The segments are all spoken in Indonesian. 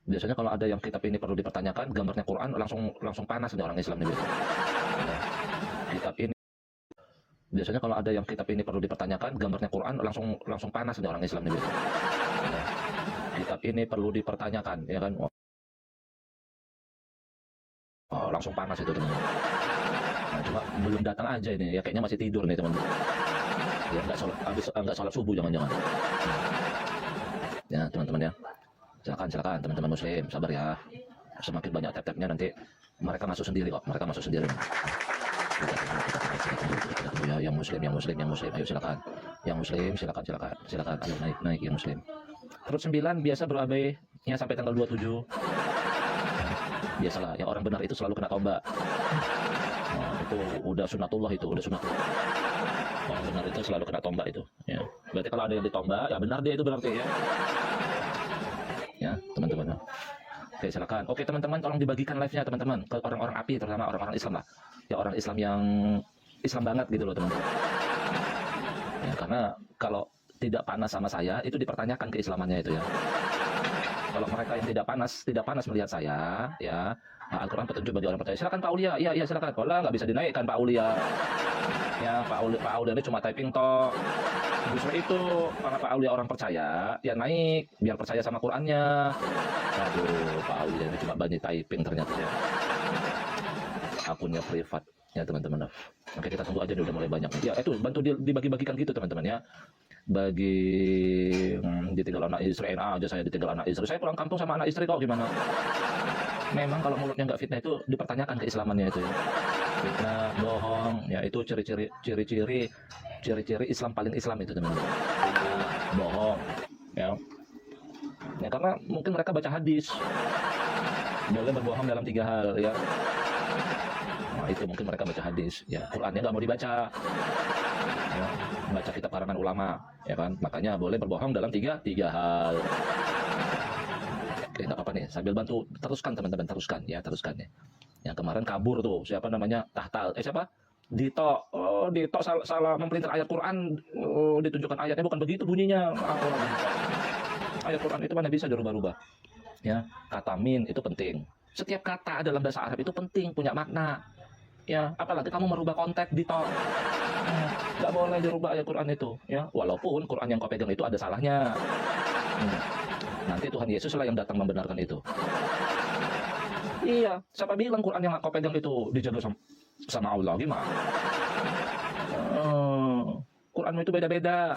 Biasanya kalau ada yang kitab ini perlu dipertanyakan, gambarnya Quran, langsung panas nih orang Islam nih. Kitab ini biasanya kalau ada yang kitab ini perlu dipertanyakan, gambarnya Quran, langsung panas nih orang Islam nih. Kitab ini perlu dipertanyakan, ya kan? Oh, langsung panas itu teman. Nah, cuma belum datang aja ini, ya kayaknya masih tidur nih teman. Ya nggak sholat subuh jangan-jangan. Ya teman-teman ya. Silakan teman-teman muslim, sabar ya. Semakin banyak tap-tapnya nanti mereka masuk sendiri kok, mereka masuk sendiri. Ya, yang muslim, ayo silakan. Yang muslim silakan, ayo naik yang muslim. Terus 9 biasa berabai-nya sampai tanggal 27. Biasalah, yang orang benar itu selalu kena tombak. Nah, itu udah sunatullah itu, udah sunat. Orang benar itu selalu kena tombak itu. Ya. Berarti kalau ada yang ditombak, ya benar dia itu berarti ya. Ya, teman-teman. Oke, silakan. Oke, teman-teman, tolong dibagikan live-nya teman-teman ke orang-orang API, terutama orang-orang Islam lah. Ya orang Islam yang Islam banget gitu loh, teman-teman. Ya, karena kalau tidak panas sama saya, itu dipertanyakan keislamannya itu ya. Kalau mereka yang tidak panas melihat saya, ya, nah, Al-Quran petunjuk bagi orang percaya. Silakan Pak Aulia, iya silakan. Pola nggak bisa dinaikkan Pak Aulia. Ya, Pak Aulia ini cuma typing toh. Justru itu para Pak Aulia orang percaya, ya naik biar percaya sama Qurannya. Aduh, Pak Aulia ini cuma banyak typing ternyata ya. Akunnya privat ya teman-teman. Oke, kita tunggu aja nih, udah mulai banyak. Ya itu bantu dibagi-bagikan gitu teman-teman ya. Bagi ditinggal anak istri, enak aja saya ditinggal anak istri. Saya pulang kampung sama anak istri kok, gimana? Memang kalau mulutnya nggak fitnah itu dipertanyakan keislamannya itu ya. Fitnah, bohong, ya itu ciri-ciri Islam paling Islam itu teman-teman. Fitnah, bohong, ya. Ya karena mungkin mereka baca hadis. Boleh berbohong dalam 3 hal ya. Nah, itu mungkin mereka baca hadis, ya. Qurannya nggak mau dibaca. Ya, baca kitab karangan ulama, ya kan? Makanya boleh berbohong dalam tiga hal. Oke, nggak apa-apa nih, sambil bantu teruskan teman-teman, teruskan ya. Yang kemarin kabur tuh, siapa namanya? Tahtal, siapa? Dito. Oh, Dito salah memprinter ayat Quran. Oh, ditunjukkan ayatnya bukan begitu bunyinya. Ayat Quran itu mana bisa dirubah-rubah. Ya, kata min itu penting. Setiap kata dalam bahasa Arab itu penting, punya makna. Ya, apalagi kamu merubah konteks Dito. Nggak boleh dirubah ayat Quran itu, ya. Walaupun Quran yang kau pegang itu ada salahnya. Nanti Tuhan Yesus lah yang datang membenarkan itu. Iya, siapa bilang Quran yang kau pegang itu dijaga sama Allah, gimana? Quranmu itu beda-beda.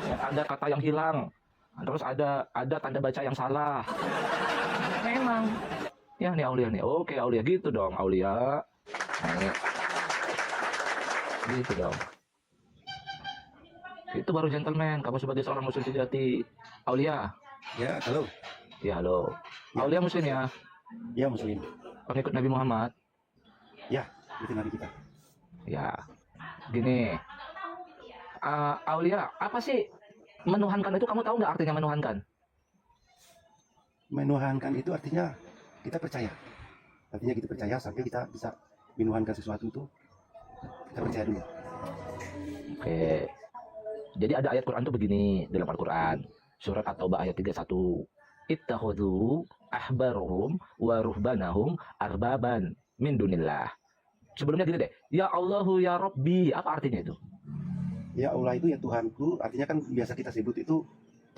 Ya, ada kata yang hilang, terus ada tanda baca yang salah. Memang. Ya, nih Aulia nih. Oke, Aulia gitu dong, Aulia. Nih. Gitu dong. Itu baru gentleman. Kamu sebagai seorang muslim sejati. Aulia. Ya, halo. Ya, halo. Ya. Aulia muslim ya? Ya, muslim. Pengikut Nabi Muhammad? Ya, itu Nabi kita. Ya. Gini. Aulia, apa sih menuhankan itu? Kamu tahu nggak artinya menuhankan? Menuhankan itu artinya kita percaya. Artinya kita percaya sampai kita bisa menuhankan sesuatu itu. Kita percaya dulu. Oke. Jadi ada ayat Quran tuh begini dalam Al-Quran. Surat At-Taubah ayat 31. Ittakhudhu ahbarahum wa ruhbanahum arbaban min dunillah. Sebelumnya gini deh. Ya Allahu ya Rabbi. Apa artinya itu? Ya Allah itu ya Tuhanku. Artinya kan biasa kita sebut itu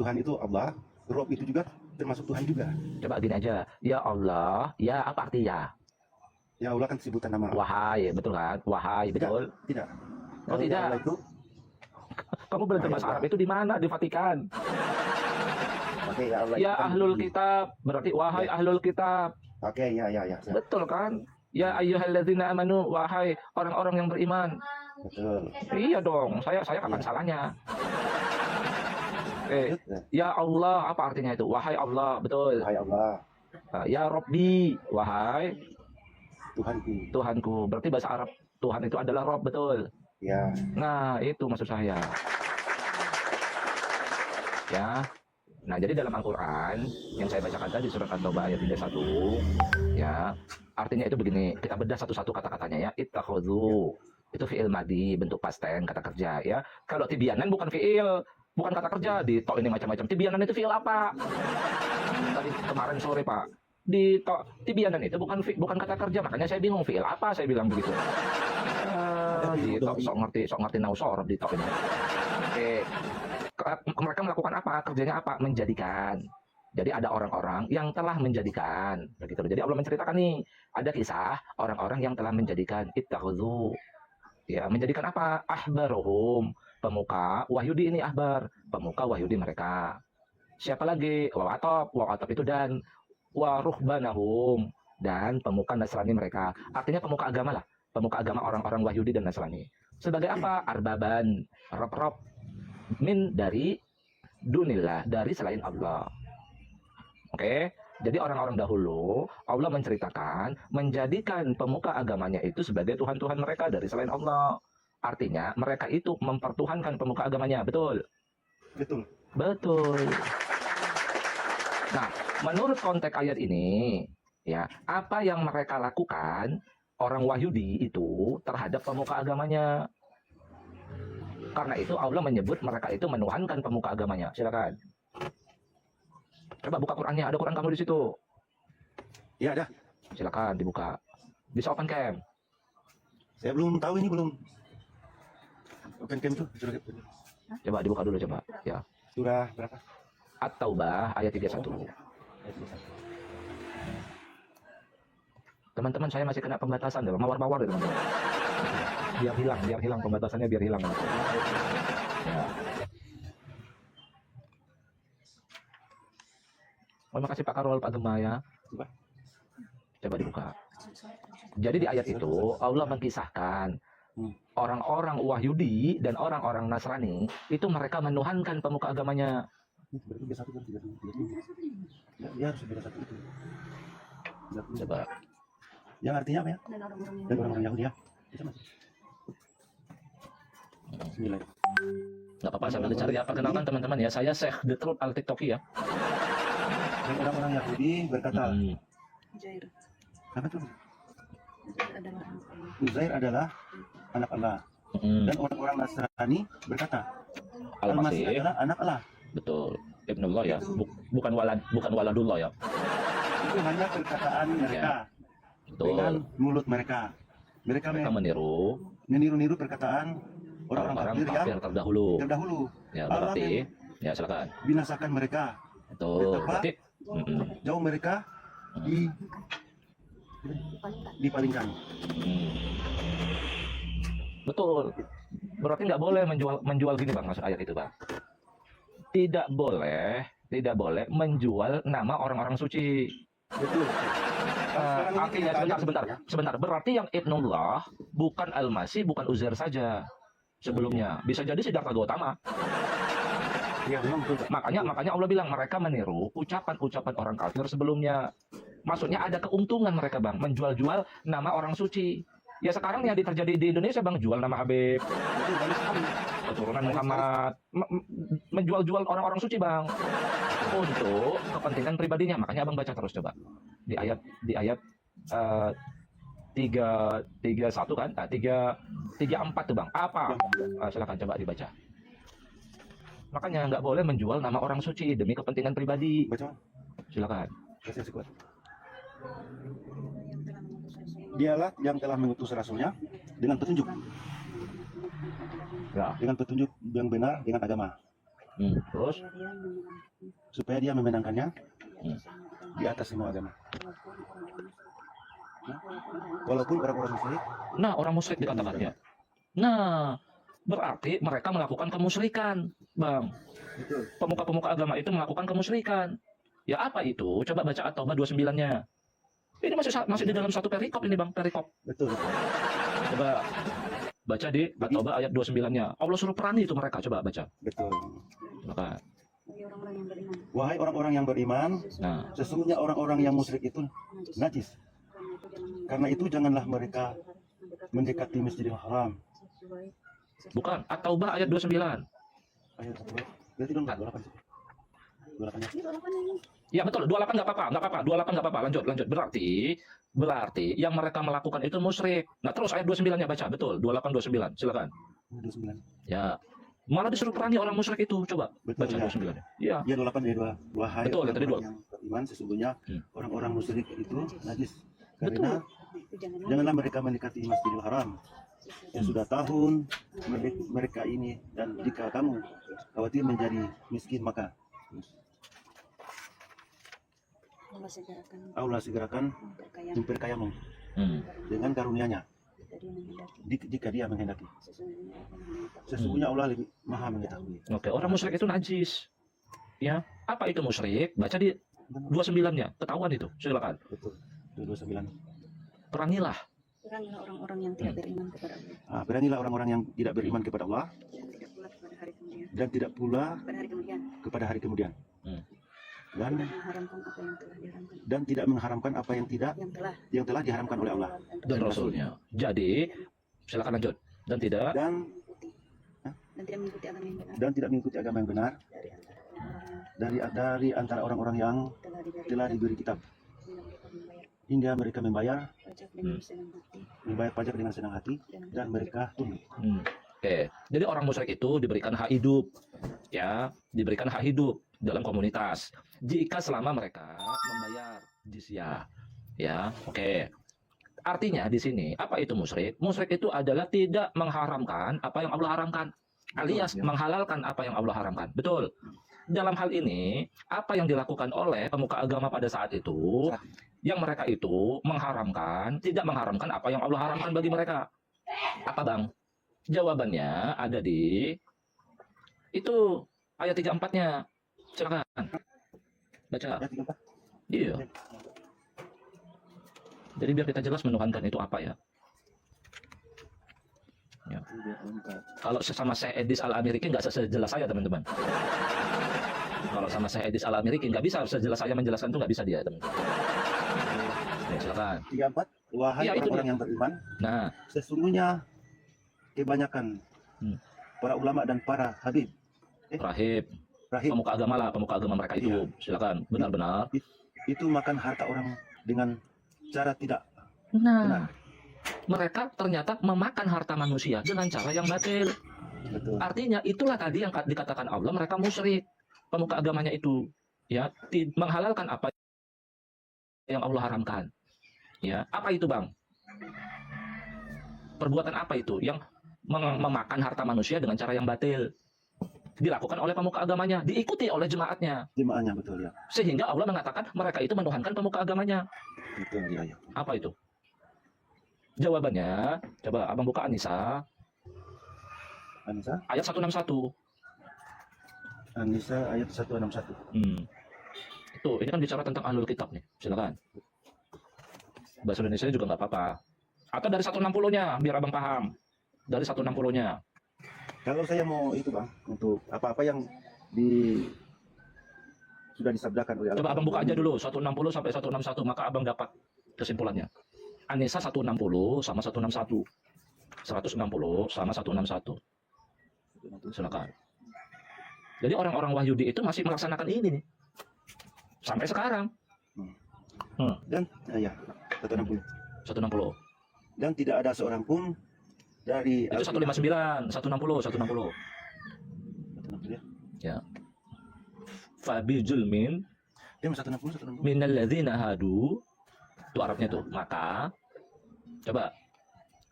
Tuhan itu Allah. Rob itu juga termasuk Tuhan juga. Coba gini aja. Ya Allah. Ya apa artinya? Ya Allah kan sebutan nama. Wahai, betul kan? Wahai, betul? Tidak. Oh, tidak. Ya Allah itu, kamu belajar bahasa Arab itu di mana? Di Vatikan. Oke, ya Allah. Ya ahlul kitab, berarti wahai ya. Ahlul kitab. Oke, ya. Betul kan? Ya ayyuhalladzina amanu, wahai orang-orang yang beriman. Betul. Iya dong, saya kapan salahnya? Ya Allah, apa artinya itu? Wahai Allah, betul. Wahai Allah. Ya Rabbi, wahai Tuhanku. Berarti bahasa Arab Tuhan itu adalah Rob, betul. Ya. Nah, itu maksud saya. Ya. Nah, jadi dalam Al-Quran yang saya bacakan tadi surat At-Taubah ayat 31, ya, artinya itu begini. Kita bedah satu-satu kata-katanya ya. Ittakhadhu. Itu fi'il madi, bentuk past tense, kata kerja ya. Kalau tibyanan bukan fi'il, bukan kata kerja. Di tok ini macam-macam. Tibyanan itu fi'il apa? Tadi kemarin sore Pak. Di Tibianan itu bukan kata kerja, makanya saya bingung fiil apa, saya bilang begitu. Sok ngerti nausor di tok ini. Oke. Mereka melakukan apa? Kerjanya apa? Menjadikan. Jadi ada orang-orang yang telah menjadikan, begitu. Jadi Allah menceritakan nih, ada kisah orang-orang yang telah menjadikan ittakhadhu. Ya, menjadikan apa? Ahbaruhum, pemuka wahyudi ini ahbar, pemuka wahyudi mereka. Siapa lagi? Wa atop itu dan waruhbanahum, dan pemuka Nasrani mereka. Artinya pemuka agama lah, pemuka agama orang-orang Wahyudi dan Nasrani. Sebagai apa? Arbaban, rob min dari dunillah, dari selain Allah. Oke, jadi orang-orang dahulu Allah menceritakan menjadikan pemuka agamanya itu sebagai Tuhan-Tuhan mereka dari selain Allah. Artinya mereka itu mempertuhankan pemuka agamanya, betul? Betul. Betul. Nah, menurut konteks ayat ini, ya, apa yang mereka lakukan orang Wahyudi itu terhadap pemuka agamanya? Karena itu Allah menyebut mereka itu menuhankan pemuka agamanya. Silakan. Coba buka Qurannya, ada Quran kamu di situ. Ya ada. Silakan dibuka. Bisa open cam. Saya belum tahu ini belum. Open cam itu surah Coba dibuka dulu coba. Ya. surah berapa? At-Taubah ayat 31. Teman-teman, saya masih kena pembatasan dalam mawar-mawar ya, teman-teman. Biar hilang pembatasannya, biar hilang. Ya. Terima kasih Pak Karol, Pak Gema ya. Coba dibuka. Jadi di ayat itu Allah mengisahkan orang-orang Wahyudi dan orang-orang Nasrani itu mereka menuhankan pemuka agamanya. Berarti beda satu kan, dia harus beda satu itu. Coba. Yang artinya apa ya? Dan orang-orang Yahudi ya. Bisa masuk. Bismillah. Nggak apa-apa, sambil dicari ya. Perkenalkan teman-teman ya, saya Syekh The Truth Al TikToki ya. Dan orang-orang Yahudi berkata, Uzair. apa tuh? Adalah Uzair adalah anak Allah. Dan orang-orang Nasrani berkata, Al-Masih Al-Masih adalah anak Allah. betul, Ibnullah ya, bukan waladullah ya. Itu hanya perkataan mereka dengan Betul. mulut mereka. Mereka Mereka meniru meniru-niru perkataan orang-orang orang-orang kafir kafir yang terdahulu. terdahulu. Ya, Allah berarti ya silakan. binasakan mereka. Betul. Betapa Berarti jauh mereka dipalingkan. betul. Berarti nggak boleh menjual gini Bang, maksud ayat itu Bang. Tidak boleh menjual nama orang-orang suci. Betul. Artinya sebentar. Berarti yang Ibnullah bukan Al-Masih, bukan Uzair saja. Sebelumnya bisa jadi Siddhartha Gautama. Iya, memang betul. Makanya Allah bilang mereka meniru ucapan-ucapan orang kafir sebelumnya. Maksudnya ada keuntungan mereka Bang, menjual-jual nama orang suci. Ya sekarang yang terjadi di Indonesia Bang, jual nama Habib, keturunan Muhammad, menjual-jual orang-orang suci Bang, untuk kepentingan pribadinya. Makanya Abang baca terus coba di ayat 3:1 kan, 3:4 tuh Bang. Apa? Silakan coba dibaca. Makanya nggak boleh menjual nama orang suci demi kepentingan pribadi. Baca. Silakan. Kasih sekuat. Dialah yang telah mengutus rasulnya dengan petunjuk. Ya. Dengan petunjuk yang benar, dengan agama. Terus Supaya dia memenangkannya di atas semua agama. Walaupun orang-orang musyrik. nah, orang musyrik dikatakannya. Nah, berarti mereka melakukan kemusyrikan, Bang. Betul. Pemuka-pemuka agama itu melakukan kemusyrikan. Ya apa itu? Coba baca At-Taubah 29-nya. Ini masih di dalam satu perikop ini Bang, perikop. Betul. Coba baca di At-Taubah ayat 29-nya. Allah suruh perangi itu mereka, coba baca. Betul. Maka, Wahai orang-orang yang beriman, nah, sesungguhnya orang-orang yang musyrik itu najis. Karena itu janganlah mereka mendekati Masjidil Haram. bukan At-Taubah ayat 29. Ayat 1. Berarti dong 28. 28 ya. Ya betul, 28 nggak apa-apa, 28 nggak apa-apa, lanjut. Berarti yang mereka melakukan itu musyrik. Nah terus ayat 29-nya baca, betul, 28, 29, silakan. 29. Ya, Malah disuruh perangi orang musyrik itu. Coba Betul baca ya. 29. Iya. Dia 28 dari 2 hai Betul, yang tadi orang yang beriman sesungguhnya orang-orang musyrik itu najis. Karena janganlah mereka mendekati Masjidil Haram yang sudah tahun mereka ini, dan jika kamu khawatir menjadi miskin maka Allah segerakan memperkayamu Hmm. dengan karunia-Nya jika dia menghendaki. Sesungguhnya Allah lebih maha mengetahui. Oke, orang musyrik itu najis. Ya, apa itu musyrik? Baca di 29-nya, ketahuan itu. Silakan. Betul. 29. Perangilah. Perangilah orang-orang yang tidak beriman kepada Allah Beranilah orang-orang yang tidak beriman kepada Allah dan tidak pula pada dan tidak pula hari kemudian pada hari kemudian kepada hari kemudian. Hmm. Dan mengharamkan apa yang telah diharamkan tidak mengharamkan apa yang yang telah telah diharamkan oleh Allah Dan Rasulnya. Jadi, silakan lanjut. Dan tidak. dan dan tidak mengikuti agama yang benar dari antara orang-orang yang telah diberi kitab hingga mereka membayar pajak dengan senang hati dan mereka tunduk. Oke, jadi orang musyrik itu diberikan hak hidup, ya, diberikan hak hidup dalam komunitas jika selama mereka membayar jizyah, ya, oke. Artinya di sini apa itu musyrik? Musyrik itu adalah tidak mengharamkan apa yang Allah haramkan, alias ya. menghalalkan apa yang Allah haramkan. Betul. Dalam hal ini, apa yang dilakukan oleh pemuka agama pada saat itu, yang mereka itu mengharamkan, tidak mengharamkan apa yang Allah haramkan bagi mereka. Apa bang? Jawabannya ada di itu ayat 34-nya. Silakan. Baca. Ya, 34. Iya. Jadi biar kita jelas menuhankan itu apa ya. Ya. Kalau sama Syekh Edis Al-Amiriki nggak sejelas saya teman-teman. Kalau sama Syekh Edis Al-Amiriki nggak bisa sejelas saya menjelaskan itu nggak bisa dia teman-teman. Ya, silakan. 34. Wahai Ya, itu orang-orang dia. yang beriman, Nah, sesungguhnya kebanyakan para ulama dan para rahib pemuka agama lah, pemuka agama mereka itu. Silakan, benar-benar. itu makan harta orang dengan cara tidak Nah, benar. mereka ternyata memakan harta manusia dengan cara yang batil. Betul. Artinya itulah tadi yang dikatakan Allah, mereka musyrik. Pemuka agamanya itu ya menghalalkan apa yang Allah haramkan. Ya, apa itu, Bang? Perbuatan apa itu yang memakan harta manusia dengan cara yang batil? Dilakukan oleh pemuka agamanya, diikuti oleh jemaatnya. Jemaahnya, betul ya. Sehingga Allah mengatakan mereka itu menuhankan pemuka agamanya. Betul ya, ya. Apa itu? Jawabannya, coba Abang buka An-Nisa Anisa, ayat 161. Anisa ayat 161. Itu, ini kan bicara tentang ahlul kitab nih. Silakan. Bahasa Indonesia juga nggak apa-apa. Atau dari 160-nya, biar Abang paham. Dari 160-nya. Kalau saya mau itu Bang, untuk apa-apa yang sudah disabdakan oleh Allah. Coba Abang buka aja dulu, 160 sampai 161, maka Abang dapat kesimpulannya. An-Nisa 160 sama 161. 160 sama 161. Silakan. Jadi orang-orang Wahyudi itu masih melaksanakan ini nih. Sampai sekarang. Dan ya, 160. 160. Dan tidak ada seorang pun dari Itu 159, 160, 160. 160 ya. Ya. Fabi julmin Dia 160. minal ladzina hadu. Itu Arabnya tuh. Maka coba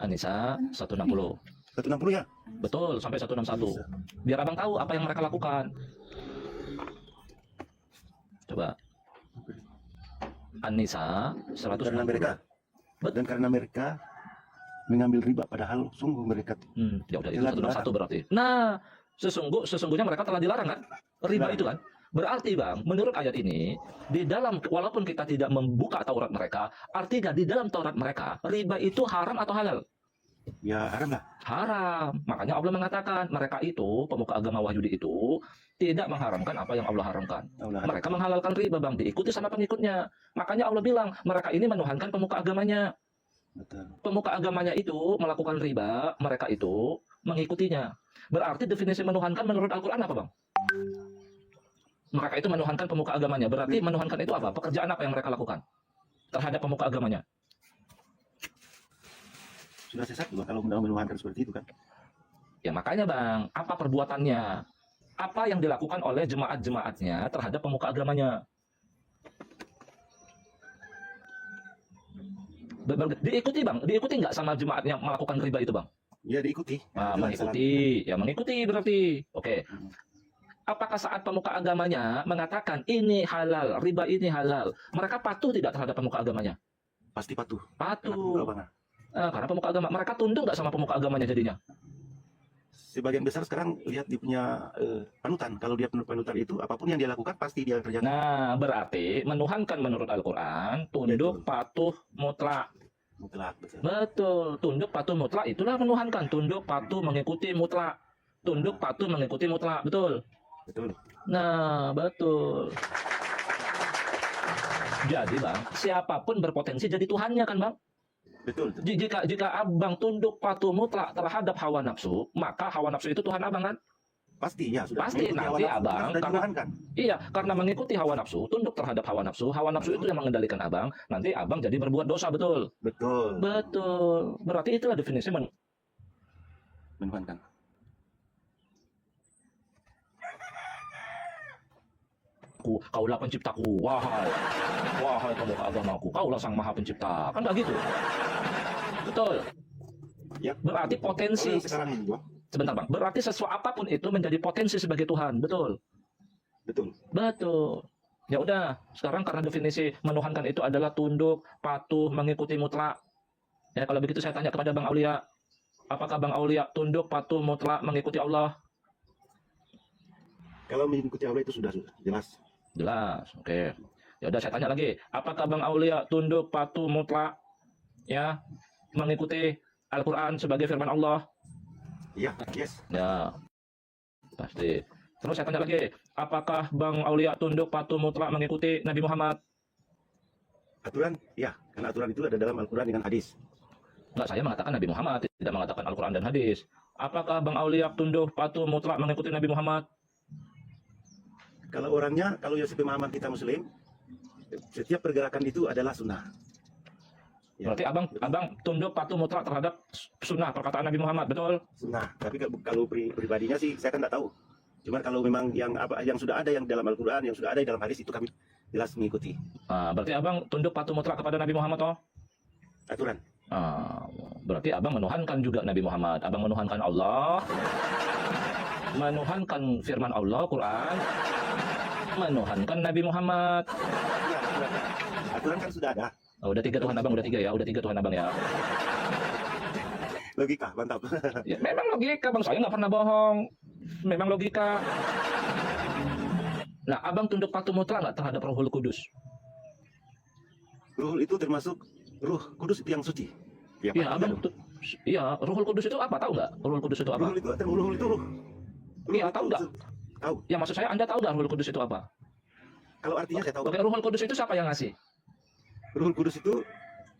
An-Nisa 160. 160 ya. Betul, sampai 161. Biar Abang tahu apa yang mereka lakukan. Coba. An-Nisa 160. Karena mereka dan karena mereka mengambil riba, padahal sungguh mereka Ya udah itu telah 161 berarti. Nah, sesungguhnya mereka telah dilarang kan? Riba itu kan? Berarti Bang, menurut ayat ini, di dalam walaupun kita tidak membuka Taurat mereka, artinya di dalam Taurat mereka, riba itu haram atau halal? ya haram lah. Haram. Makanya Allah mengatakan mereka itu, pemuka agama Wahyudi itu, tidak mengharamkan apa yang Allah haramkan. Allah haram. Mereka menghalalkan riba Bang, diikuti sama pengikutnya. Makanya Allah bilang, mereka ini menuhankan pemuka agamanya. Betul. Pemuka agamanya itu melakukan riba, mereka itu mengikutinya. Berarti definisi menuhankan menurut Al-Quran apa Bang? Mereka itu menuhankan pemuka agamanya. Berarti menuhankan itu apa? Pekerjaan apa yang mereka lakukan terhadap pemuka agamanya? Sudah sesat juga kalau menuhankan seperti itu kan. Ya makanya Bang, apa perbuatannya? Apa yang dilakukan oleh jemaat-jemaatnya terhadap pemuka agamanya? Diikuti Bang, diikuti nggak sama jemaat yang melakukan riba itu Bang? Ya diikuti. Nah, Jelas mengikuti, ya mengikuti berarti. Oke. Hmm. Apakah saat pemuka agamanya mengatakan ini halal, riba ini halal, mereka patuh tidak terhadap pemuka agamanya? Pasti patuh. Patuh. Karena agama. Karena pemuka agama, mereka tunduk nggak sama pemuka agamanya jadinya? Sebagian besar sekarang lihat dia punya panutan. Kalau dia panutan itu, apapun yang dia lakukan pasti dia kerjakan. Nah, berarti menuhankan menurut Al-Quran, tunduk, Betul. patuh, mutlak. Mutlak, betul. Betul, tunduk, patuh, mutlak, itulah menuhankan. Tunduk, patuh, mengikuti mutlak. Tunduk, patuh, mengikuti mutlak, betul. Betul. Nah, betul. Jadi Bang, siapapun berpotensi jadi Tuhannya kan Bang? Betul. Betul. Jika Abang tunduk patuh mutlak terhadap hawa nafsu, maka hawa nafsu itu Tuhan Abang kan? Pasti ya sudah. Pasti, mengikuti nanti hawa nafsu, abang, sudah karena- dituhankan. Iya, karena mengikuti hawa nafsu, tunduk terhadap hawa nafsu itu yang mengendalikan Abang, nanti Abang jadi berbuat dosa, betul? Betul. Betul. Berarti itulah definisi Menuhankan. Kaulah penciptaku, wahai pemuka agamaku, kaulah sang maha pencipta, kan nggak gitu? Betul. Ya. Berarti potensi, Kalau yang sekarang ini, Bang. sebentar Bang, berarti sesuatu apapun itu menjadi potensi sebagai Tuhan, betul? Betul. Betul. Ya udah, sekarang karena definisi menuhankan itu adalah tunduk, patuh, mengikuti mutlak. Ya kalau begitu saya tanya kepada Bang Aulia, apakah Bang Aulia tunduk, patuh, mutlak, mengikuti Allah? Kalau mengikuti Allah itu sudah jelas. Jelas, oke. Ya udah saya tanya lagi, apakah Bang Aulia tunduk, patuh, mutlak, ya, mengikuti Al-Quran sebagai firman Allah? Iya, yes. Ya, pasti. Terus saya tanya lagi, apakah Bang Aulia tunduk, patuh, mutlak, mengikuti Nabi Muhammad? Aturan, ya, karena aturan itu ada dalam Al-Quran dengan hadis. Enggak, saya mengatakan Nabi Muhammad, tidak mengatakan Al-Quran dan hadis. Apakah Bang Aulia tunduk, patuh, mutlak, mengikuti Nabi Muhammad? Kalau orangnya, kalau ya pemahaman kita Muslim, setiap pergerakan itu adalah sunnah. Ya, Berarti abang tunduk, patuh, mutlak terhadap sunnah perkataan Nabi Muhammad, betul? sunnah. Tapi kalau pribadinya sih, saya kan nggak tahu. Cuman kalau memang yang sudah ada yang dalam Al-Quran, yang sudah ada dalam hadis itu kami jelas mengikuti Nah, berarti abang tunduk, patuh, mutlak kepada Nabi Muhammad, toh? aturan. Berarti abang menuhankan juga Nabi Muhammad. Abang menuhankan Allah, menuhankan firman Allah, Quran, menuhankan Nabi Muhammad. Ya, aturan kan sudah ada. Udah 3 Tuhan abang, udah 3 ya, udah 3 Tuhan abang ya. Logika, mantap. Ya, memang logika bang, saya nggak pernah bohong. Memang logika. Nah, abang tunduk patuh mutlak nggak terhadap Ruhul Kudus? Ruh itu termasuk Ruh Kudus itu yang suci. Ya, Iya, Pak. abang iya, Ruhul Kudus itu apa? Tahu nggak? Ruhul Kudus itu apa? Ruh itu Ruh itu Ruh. Iya, tahu nggak? Tahu. Ya maksud saya, Anda tahu nggak Ruhul Kudus itu apa? Kalau artinya saya tahu. Oke, Ruhul Kudus itu siapa yang ngasih? Ruh Kudus itu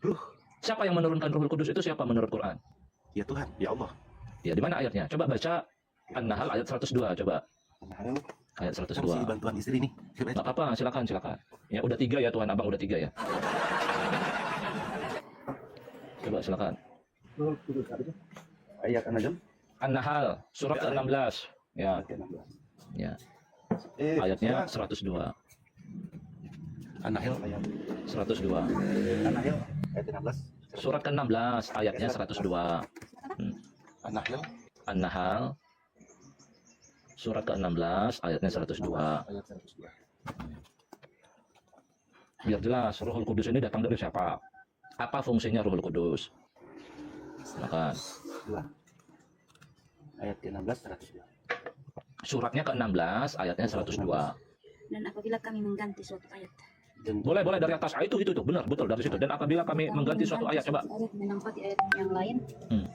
Ruh. Siapa yang menurunkan Ruhul Kudus itu siapa menurut Quran? Ya Tuhan, ya Allah. Ya, di mana ayatnya? Coba baca An-Nahl ayat 102, coba. Ayat Masih 102. bantuan istri nih. Nggak apa-apa, silakan. Ya, udah 3 ya Tuhan, abang udah 3 ya. Coba silakan. Ruh Kudus apa itu? Ayat An-Najm An-Nahl surat ke-16. Ya, ayat 16. ya. Ayatnya 102. An-Nahl ayat 102. An-Nahl ayat 16. Surat ke-16 ayatnya 102. An-Nahl An-Nahl surat ke-16 ayatnya 102. ayat 102. Biar jelas Ruhul Kudus ini datang dari siapa? Apa fungsinya Ruhul Kudus? Silakan. 2. Ayat ke-16 102. Suratnya ke-16 ayatnya 102. Dan apabila kami mengganti suatu ayat Dan Boleh dari atas. Itu benar, betul dari situ. Dan apabila kami mengganti suatu ayat, coba. ayat menempati ayat yang lain Hmm.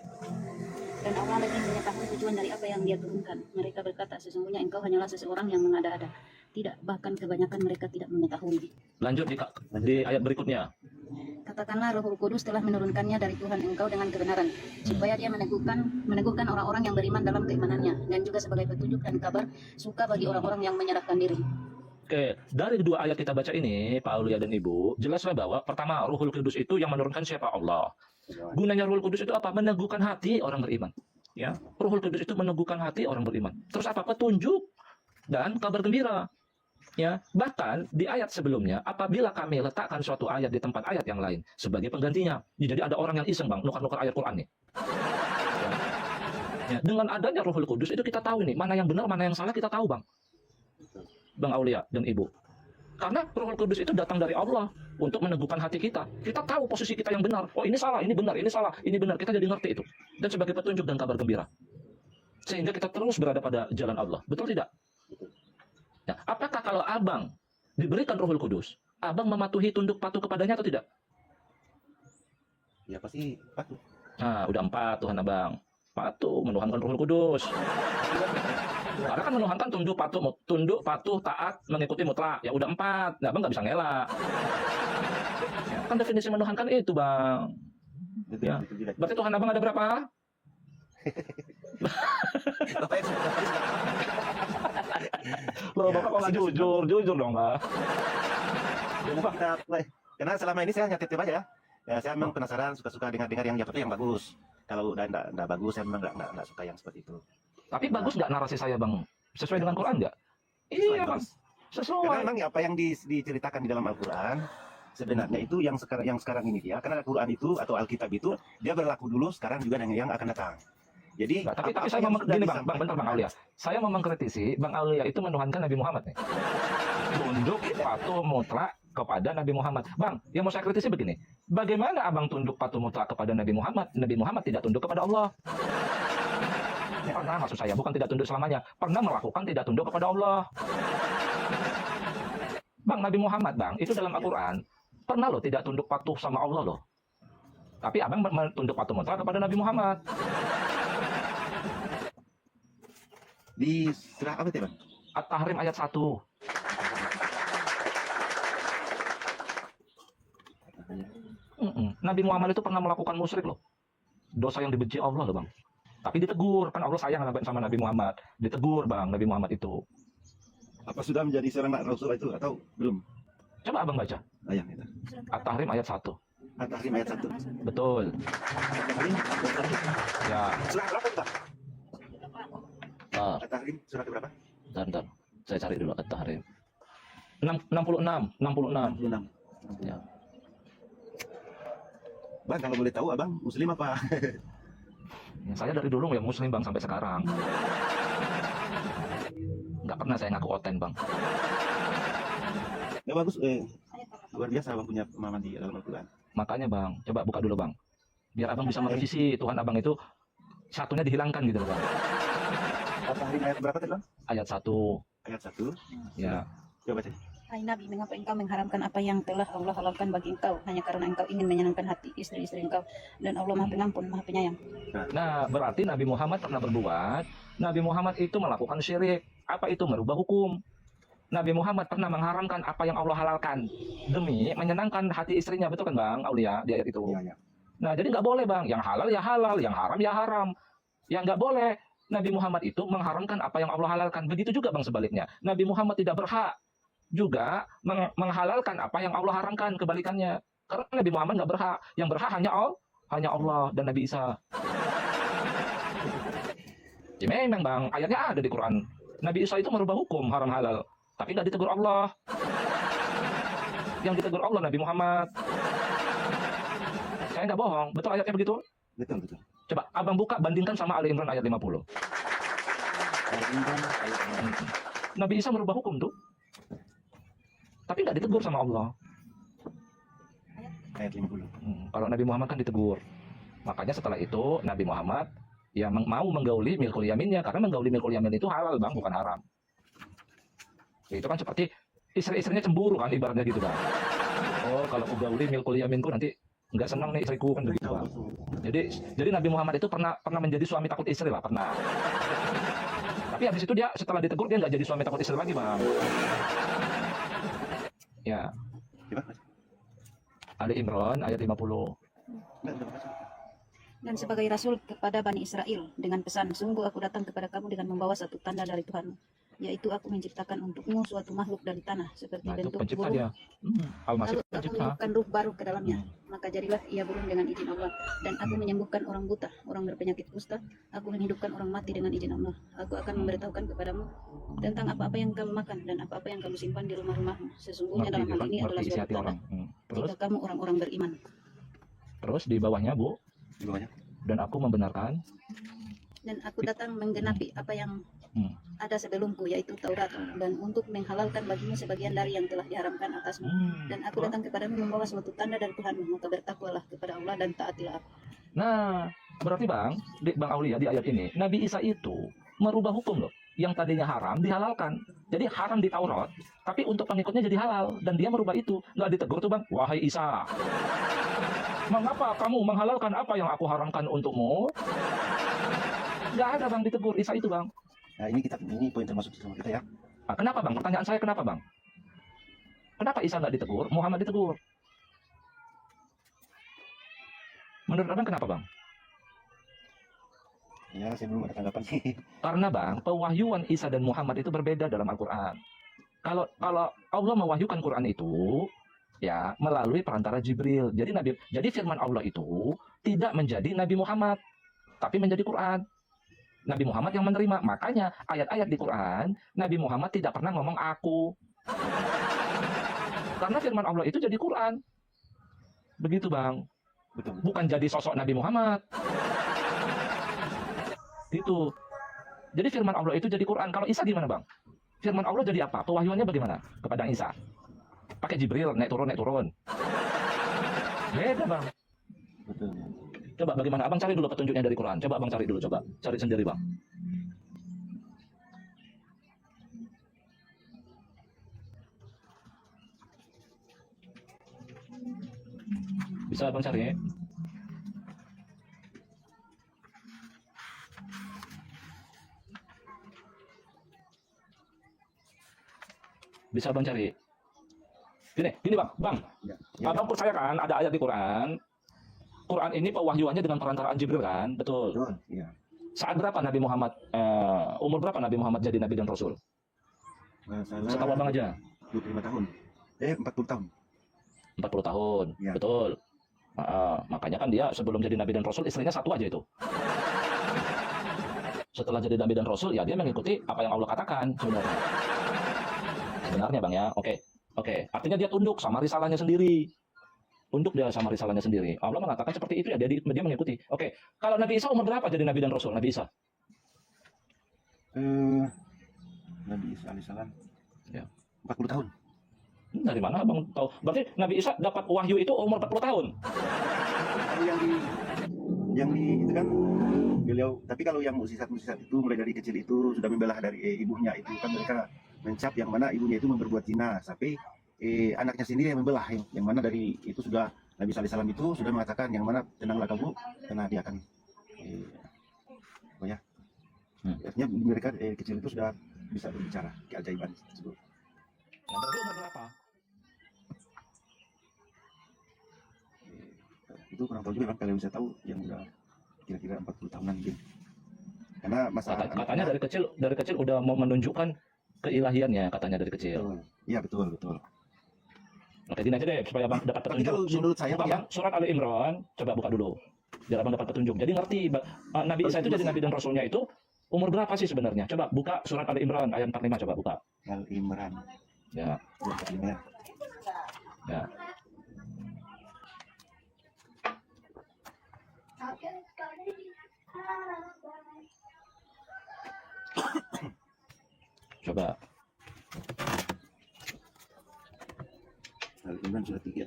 dan Allah lebih mengetahui tujuan dari apa yang dia turunkan. Mereka berkata, sesungguhnya engkau hanyalah seseorang yang mengada-ada. Tidak, bahkan kebanyakan mereka tidak mengetahui. Lanjut di ayat berikutnya. Katakanlah Rohul Kudus telah menurunkannya dari Tuhan engkau dengan kebenaran, supaya dia meneguhkan orang-orang yang beriman dalam keimanannya, dan juga sebagai petunjuk dan kabar suka bagi orang-orang yang menyerahkan diri. Oke, dari 2 ayat kita baca ini, Pak Aulia dan Ibu, jelaslah bahwa pertama, Ruhul Kudus itu yang menurunkan siapa? Allah. Gunanya Ruhul Kudus itu apa? Meneguhkan hati orang beriman. Ya, Ruhul Kudus itu meneguhkan hati orang beriman. Terus apa? Petunjuk dan kabar gembira. Ya, bahkan di ayat sebelumnya, apabila kami letakkan suatu ayat di tempat ayat yang lain sebagai penggantinya, jadi ada orang yang iseng bang, nukar-nukar ayat Quran nih. Ya, dengan adanya Ruhul Kudus itu kita tahu nih, mana yang benar, mana yang salah kita tahu bang Aulia dan Ibu. Karena Ruhul Kudus itu datang dari Allah untuk meneguhkan hati kita. Kita tahu posisi kita yang benar. Oh ini salah, ini benar, ini salah, ini benar. Kita jadi ngerti itu. Dan sebagai petunjuk dan kabar gembira. Sehingga kita terus berada pada jalan Allah. Betul tidak? Nah, apakah kalau abang diberikan Ruhul Kudus, abang mematuhi tunduk patuh kepadanya atau tidak? Ya pasti patuh. Nah, udah 4 Tuhan abang. Patuh, menuhankan Ruhul Kudus. Karena kan menuhankan tunduk patuh, taat, mengikuti mutlak. Ya udah 4. Nah, abang nggak bisa ngelak. Ya, kan definisi menuhankan itu bang. Betul, Ya. betul, tidak. Berarti Tuhan abang ada berapa? Bapak yang sudah Loh, bapak kok nggak jujur dong bang. kita play. Karena selama ini saya nyatet aja ya. Ya saya memang penasaran, suka-suka dengar-dengar yang jatuh yang bagus. Kalau udah enggak bagus, saya memang enggak suka yang seperti itu. Tapi bagus nggak narasi saya bang? Sesuai dengan Quran nggak? Iya bang, Karena sesuai. memang apa yang diceritakan di dalam Al-Quran sebenarnya itu yang sekarang ini dia. Karena Al-Quran itu atau Alkitab itu dia berlaku dulu, sekarang juga yang akan datang. Jadi Nggak, tapi apa-apa saya yang mau sudah gini bang, disampaikan- bentar bang Aulia. Saya mau mengkritisi bang Aulia itu menuhankan Nabi Muhammad nih. Tunduk patuh mutlak kepada Nabi Muhammad. Bang, yang mau saya kritisi begini. Bagaimana abang tunduk patuh mutlak kepada Nabi Muhammad? Nabi Muhammad tidak tunduk kepada Allah. Pernah maksud saya, bukan tidak tunduk selamanya. Pernah melakukan tidak tunduk kepada Allah. Bang, Nabi Muhammad bang, itu dalam Al-Quran. Pernah loh tidak tunduk patuh sama Allah loh. Tapi abang tunduk patuh mutlak kepada Nabi Muhammad. di surah apa itu, Bang? At-Tahrim ayat 1. Nabi Muhammad itu pernah melakukan musyrik loh. Dosa yang dibenci Allah loh bang. Tapi ditegur, kan Allah sayang sama Nabi Muhammad. Ditegur bang, Nabi Muhammad itu. Apa sudah menjadi seorang Rasul itu atau belum? Coba abang baca. Ayang itu. At-Tahrim ayat 1. At-Tahrim ayat 1. Betul. At-Tahrim ayat 1. Ya. Surah berapa itu, Bang? Bentar, At-Tahrim surah berapa? bentar. Saya cari dulu At-Tahrim. 66. 66. Ya. Bang, kalau boleh tahu abang muslim apa? Ya, saya dari dulu yang muslim bang sampai sekarang. Nggak pernah saya ngaku oten bang. Ya bagus, luar biasa abang punya pemahaman di dalam Al-Quran. Makanya bang, coba buka dulu bang. Biar abang bisa merevisi Tuhan abang itu satunya dihilangkan gitu loh bang. At-Tahrim ayat berapa tadi, Bang? Ayat 1. Ayat 1. Ya. Coba baca. Hai Nabi, mengapa engkau mengharamkan apa yang telah Allah halalkan bagi engkau hanya karena engkau ingin menyenangkan hati istri-istri engkau, dan Allah Maha Pengampun, Maha Penyayang. Nah, berarti Nabi Muhammad pernah berbuat. Nabi Muhammad itu melakukan syirik. Apa itu? Merubah hukum. Nabi Muhammad pernah mengharamkan apa yang Allah halalkan demi menyenangkan hati istrinya. Betul kan Bang Aulia di ayat itu? Iya, iya. Nah, jadi nggak boleh Bang. Yang halal ya halal, yang haram ya haram. Yang nggak boleh, Nabi Muhammad itu mengharamkan apa yang Allah halalkan. Begitu juga Bang sebaliknya. Nabi Muhammad tidak berhak juga menghalalkan apa yang Allah haramkan, kebalikannya. Karena Nabi Muhammad nggak berhak. Yang berhak hanya Allah dan Nabi Isa. Ya memang Bang, ayatnya ada di Quran. Nabi Isa itu merubah hukum haram halal, tapi nggak ditegur Allah. Yang ditegur Allah Nabi Muhammad. Saya nggak bohong, betul ayatnya begitu? Betul, betul. Coba abang buka bandingkan sama Ali Imran ayat 50. Ayat Imran, ayat Imran. Nabi Isa merubah hukum tuh, tapi nggak ditegur sama Allah. Ayat 50. Kalau Nabi Muhammad kan ditegur. Makanya setelah itu Nabi Muhammad ya mau menggauli milkul yaminnya, karena menggauli milkul yamin itu halal Bang, bukan haram. Ya, itu kan seperti istri-istrinya cemburu kan ibaratnya gitu Bang. Oh, kalau aku gauli milkul yaminku nanti nggak senang nih istriku kan begitu Bang. Jadi Nabi Muhammad itu pernah menjadi suami takut istri lah, pernah. Tapi habis itu dia setelah ditegur dia nggak jadi suami takut istri lagi Bang. Ya. Coba baca. Ali Imran ayat 50. Enggak, udah baca. Dan sebagai Rasul kepada Bani Israel dengan pesan, sungguh aku datang kepada kamu dengan membawa satu tanda dari Tuhan, yaitu aku menciptakan untukmu suatu makhluk dari tanah seperti Nah, itu bentuk pencipta burung. dia. Al-Masih Lalu aku pencipta. meniupkan ruh baru ke dalamnya, maka jadilah ia burung dengan izin Allah. Dan aku menyembuhkan orang buta, orang berpenyakit kusta. Aku menghidupkan orang mati dengan izin Allah. Aku akan memberitahukan kepadamu tentang apa-apa yang kamu makan dan apa-apa yang kamu simpan di rumah-rumahmu. Sesungguhnya dalam hal ini adalah Ngerti isi suatu hati tanda orang. Terus, jika kamu orang-orang beriman. terus di bawahnya Bu, Di bawahnya. dan aku membenarkan. Dan aku datang menggenapi apa yang ada sebelumku, yaitu Taurat, dan untuk menghalalkan bagimu sebagian dari yang telah diharamkan atasmu. Dan aku datang kepadamu membawa suatu tanda dari Tuhanmu, maka bertakwalah kepada Allah dan taatilah aku. Nah, berarti Bang Aulia di ayat ini, Nabi Isa itu merubah hukum loh. Yang tadinya haram dihalalkan. Jadi haram di Taurat, tapi untuk pengikutnya jadi halal. Dan dia merubah itu. Nggak ditegur tuh Bang, wahai Isa, mengapa kamu menghalalkan apa yang aku haramkan untukmu? Nggak ada Bang ditegur Isa itu Bang. Nah, ini poin termasuk sama kita ya. Nah, kenapa Bang? Pertanyaan saya kenapa Bang? Kenapa Isa nggak ditegur, Muhammad ditegur? Menurut Abang kenapa Bang? Ya, saya belum ada tanggapan sih. Karena Bang, pewahyuan Isa dan Muhammad itu berbeda dalam Al-Quran. Kalau Allah mewahyukan Quran itu ya melalui perantara Jibril. Jadi firman Allah itu tidak menjadi Nabi Muhammad, tapi menjadi Quran. Nabi Muhammad yang menerima. Makanya ayat-ayat di Quran, Nabi Muhammad tidak pernah ngomong aku. Karena firman Allah itu jadi Quran. Begitu Bang. Betul. Bukan jadi sosok Nabi Muhammad. Gitu. Jadi firman Allah itu jadi Quran. Kalau Isa gimana Bang? Firman Allah jadi apa? Pewahyuannya bagaimana kepada Isa? Pakai Jibril, naik turun. Beda Bang. Betul. Coba bagaimana? Abang cari dulu petunjuknya dari Quran. Coba Abang cari dulu, coba. Cari sendiri Bang. Bisa Abang cari? Bisa Abang cari? Gini Bang. Ya. Abang percaya kan ada ayat di Quran? Quran ini pewahyuannya dengan perantaraan Jibril kan? Betul. Betul. Iya. Saat berapa Nabi Muhammad, umur berapa Nabi Muhammad jadi Nabi dan Rasul? Nggak salah. Setahu Abang aja. 25 tahun. 40 tahun. 40 tahun. Ya. Betul. Makanya kan dia sebelum jadi Nabi dan Rasul istrinya satu aja itu. Setelah jadi Nabi dan Rasul ya dia mengikuti apa yang Allah katakan sebenarnya. Sebenarnya Bang ya. Oke. Artinya dia tunduk sama risalahnya sendiri. Tunduk dia sama risalahnya sendiri. Allah mengatakan seperti itu ya, dia mengikuti. Oke. Kalau Nabi Isa umur berapa jadi Nabi dan Rasul? Nabi Isa? Nabi Isa alaihissalam. Ya. 40 tahun. Dari mana Abang tahu? Berarti Nabi Isa dapat wahyu itu umur 40 tahun. Kalau yang di itu kan beliau, tapi kalau yang mukjizat itu mulai dari kecil itu sudah membelah dari ibunya itu kan mereka mencap yang mana ibunya itu berbuat zina sampai anaknya sendiri yang membelah yang mana dari itu sudah Nabi sallallahu alaihi wasallam itu sudah mengatakan yang mana tenanglah kamu karena dia akan artinya mereka kecil itu sudah bisa berbicara keajaiban tersebut. Yang berarti umur berapa? Itu kurang tahu juga kan, kalau bisa tahu yang udah kira-kira 40 tahunan mungkin. Karena masa Katanya dari kecil udah mau menunjukkan keilahiannya katanya dari kecil. Iya betul. Oke, gini aja deh supaya Abang dapat Tapi petunjuk. kalau menurut saya Buka, Bang, Bang, surat Ali Imran, coba buka dulu. Biar Abang dapat petunjuk. Jadi ngerti Nabi Isa itu jadi Nabi dan Rasulnya itu umur berapa sih sebenarnya? Coba buka surat Ali Imran ayat 45, coba buka. Al Imran. Ya. Ya. Coba. Al Imran surat 3.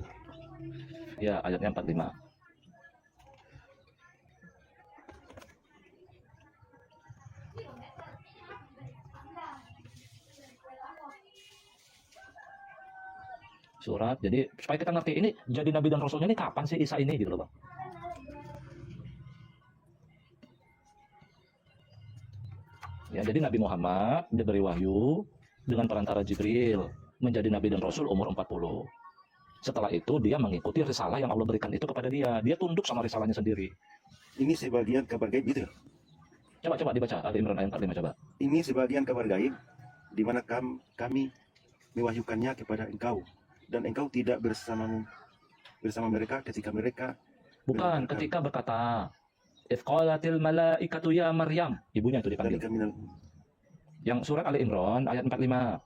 Ya, ayatnya 45. Surat, jadi supaya kita ngerti ini jadi Nabi dan Rasulnya ini kapan sih Isa ini gitu loh Bang. Ya, jadi Nabi Muhammad diberi wahyu dengan perantara Jibril menjadi Nabi dan Rasul umur 40. Setelah itu dia mengikuti risalah yang Allah berikan itu kepada dia. Dia tunduk sama risalahnya sendiri. Ini sebagian kabar gaib gitu. Coba dibaca Ali Imran ayat 45 coba. Ini sebagian kabar gaib di mana kami mewahyukannya kepada engkau, dan engkau tidak bersama mereka ketika mereka Bukan, ketika berkata, "Idz qalatil malaikatu ya Maryam." Ibunya itu dipanggil. Dzalika minal Yang surat Ali Imran ayat 45.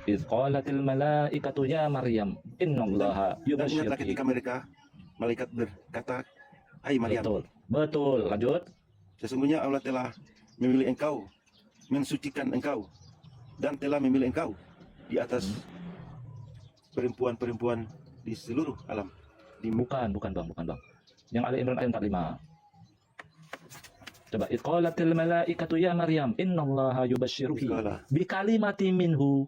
Idz qalatil malaikatu ya Maryam, innallaha Dan ingatlah yubasyyiruki. ketika malaikat berkata, hai Maryam, Betul. Betul, lanjut. sesungguhnya Allah telah memilih engkau, mensucikan engkau, dan telah memilih engkau di atas perempuan-perempuan di seluruh alam. Bukan Bang. Yang Ali Imran ayat 45. Coba, idz qalatil malaikatu ya Maryam, innallaha yubasyyiruki Iskala. bi kalimatin minhu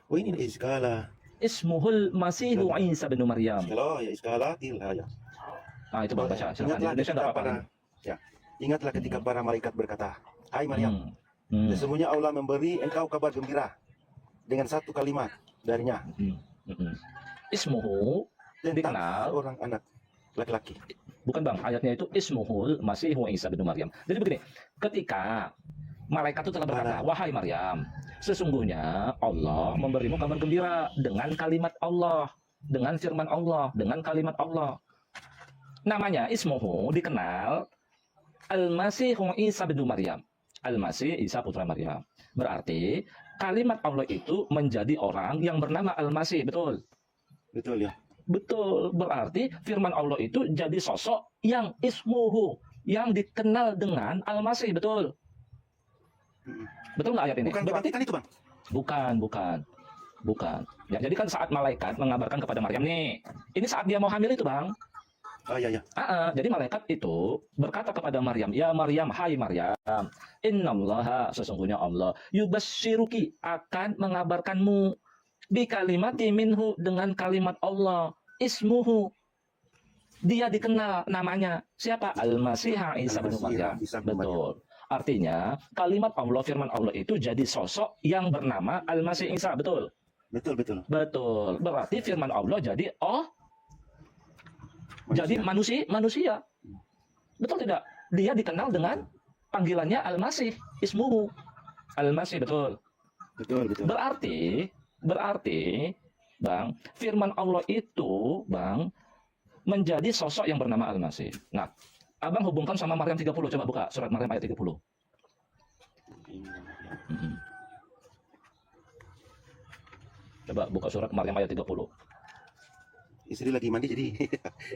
Oh ini iskala. ismuhul masihu Isa bin Maryam. Iskala ya iskala ya. Nah, itu Bang baca. Silakan. Ingatlah Indonesia ketika enggak apa-apa. ingatlah ketika para malaikat berkata, hai Maryam, sesungguhnya Allah memberi engkau kabar gembira dengan satu kalimat darinya Ismuhu tentang dikenal. seorang anak laki-laki. Bukan Bang, ayatnya itu ismuhul masihu Isa bin Maryam. Jadi begini, ketika malaikat itu telah berkata, wahai Maryam, sesungguhnya Allah memberimu kabar gembira dengan kalimat Allah, dengan firman Allah, dengan kalimat Allah. Namanya ismuhu dikenal Al-Masihu Isa bin Maryam. Al-Masih Isa putra Maryam. Berarti kalimat Allah itu menjadi orang yang bernama Al-Masih, betul? Betul ya. Betul, berarti firman Allah itu jadi sosok yang ismuhu, yang dikenal dengan Al-Masih, betul? Betul nggak ayat ini? Bukan berarti kan itu Bang. Bukan. Ya, jadi kan saat malaikat mengabarkan kepada Maryam nih, ini saat dia mau hamil itu Bang. Oh iya. Jadi malaikat itu berkata kepada Maryam, ya Maryam, hai Maryam, innallaha, sesungguhnya Allah, yubasyyiruki, akan mengabarkanmu, bi kalimati minhu, dengan kalimat Allah, ismuhu, dia dikenal namanya siapa? Al-Masih Isa bin Maryam. Betul. Artinya kalimat Allah, firman Allah itu jadi sosok yang bernama Al-Masih Isa, betul? Betul. Betul. Berarti firman Allah jadi jadi manusia. Betul tidak? Dia dikenal dengan panggilannya Al-Masih, ismuhu. Al-Masih, betul. Betul. Berarti Bang, firman Allah itu, Bang, menjadi sosok yang bernama Al-Masih. Nah, Abang hubungkan sama Maryam 30, coba buka surat Maryam ayat 30. Coba buka surat Maryam ayat 30. Istri lagi mandi jadi.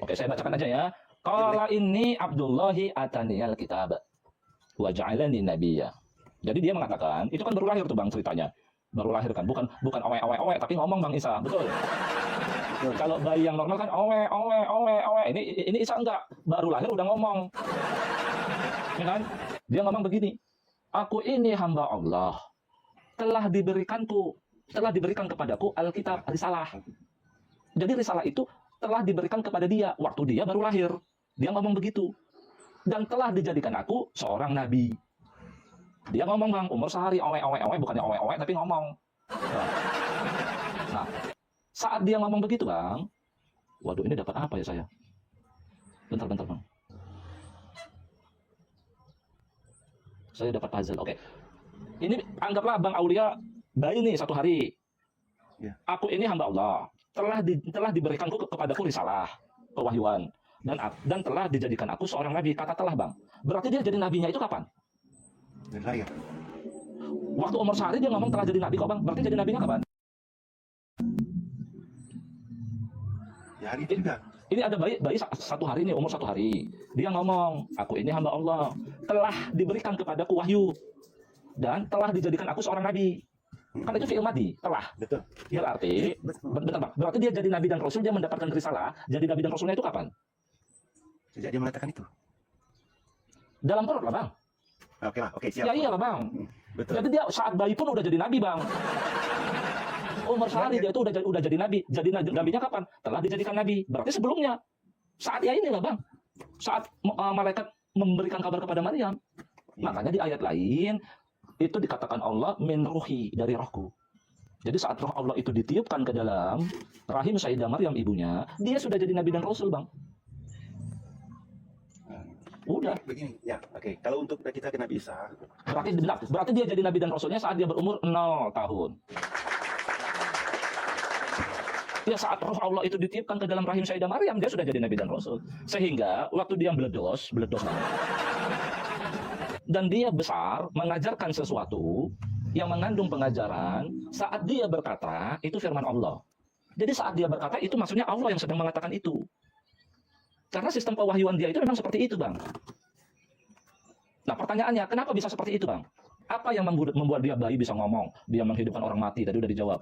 Oke, saya bacakan aja ya. Qala inni Abdullahi ataniyal kitab wa ja'alani nabiyya. Jadi dia mengatakan, itu kan baru lahir tuh Bang ceritanya. Baru lahir kan, bukan owe tapi ngomong Bang Isa, betul. Kalau bayi yang normal kan owe. Ini Isa enggak, baru lahir udah ngomong. Ya kan? Dia ngomong begini, aku ini hamba Allah, telah diberikan kepadaku Alkitab, risalah. Jadi risalah itu telah diberikan kepada dia waktu dia baru lahir. Dia ngomong begitu. Dan telah dijadikan aku seorang nabi. Dia ngomong Bang, umur sehari owe, bukannya owe tapi ngomong. Nah, saat dia ngomong begitu Bang, waduh ini dapat apa ya saya? Bentar Bang. Saya dapat puzzle. Oke. Ini anggaplah Bang Aulia bayi nih satu hari. Ya. Aku ini hamba Allah. Telah diberikanku kepadaku risalah, pewahyuan, dan telah dijadikan aku seorang nabi. Kata telah Bang. Berarti dia jadi nabinya itu kapan? Dan lahir. Waktu umur sehari dia ngomong telah jadi nabi kok Bang. Berarti jadi nabinya kapan? Ya hari itu juga. Ini ada bayi satu hari nih, umur satu hari. Dia ngomong, aku ini hamba Allah, telah diberikan kepadaku wahyu, dan telah dijadikan aku seorang nabi. Kan itu fi'il madhi, telah. Betul. Berarti, bentar Bang, berarti dia jadi nabi dan rasul, dia mendapatkan risalah, jadi nabi dan rasulnya itu kapan? Sejak dia mengatakan itu. Dalam perut lah Bang. Oke, siap. Ya iyalah Bang. Betul. Jadi dia saat bayi pun udah jadi nabi Bang. Umur sehari dia itu udah jadi nabi. Jadi nabinya kapan? Telah dijadikan nabi. Berarti sebelumnya. Saat ya inilah Bang. Saat malaikat memberikan kabar kepada Maryam. Makanya di ayat lain itu dikatakan Allah min ruhi, dari rohku. Jadi saat roh Allah itu ditiupkan ke dalam rahim Sayyidah Maryam ibunya, dia sudah jadi nabi dan rasul Bang. Udah. Begini, ya, oke. Kalau untuk kita ke Nabi Isa, Berarti dia jadi nabi dan rasulnya saat dia berumur 0 tahun. Ya saat roh Allah itu ditiupkan ke dalam rahim Sayyidah Maryam, dia sudah jadi nabi dan rasul. Sehingga waktu dia meledos banget. Dan dia besar mengajarkan sesuatu yang mengandung pengajaran, saat dia berkata itu firman Allah. Jadi saat dia berkata itu maksudnya Allah yang sedang mengatakan itu. Karena sistem pewahyuan dia itu memang seperti itu, Bang. Nah, pertanyaannya, kenapa bisa seperti itu, Bang? Apa yang membuat dia bayi bisa ngomong, dia menghidupkan orang mati, tadi udah dijawab.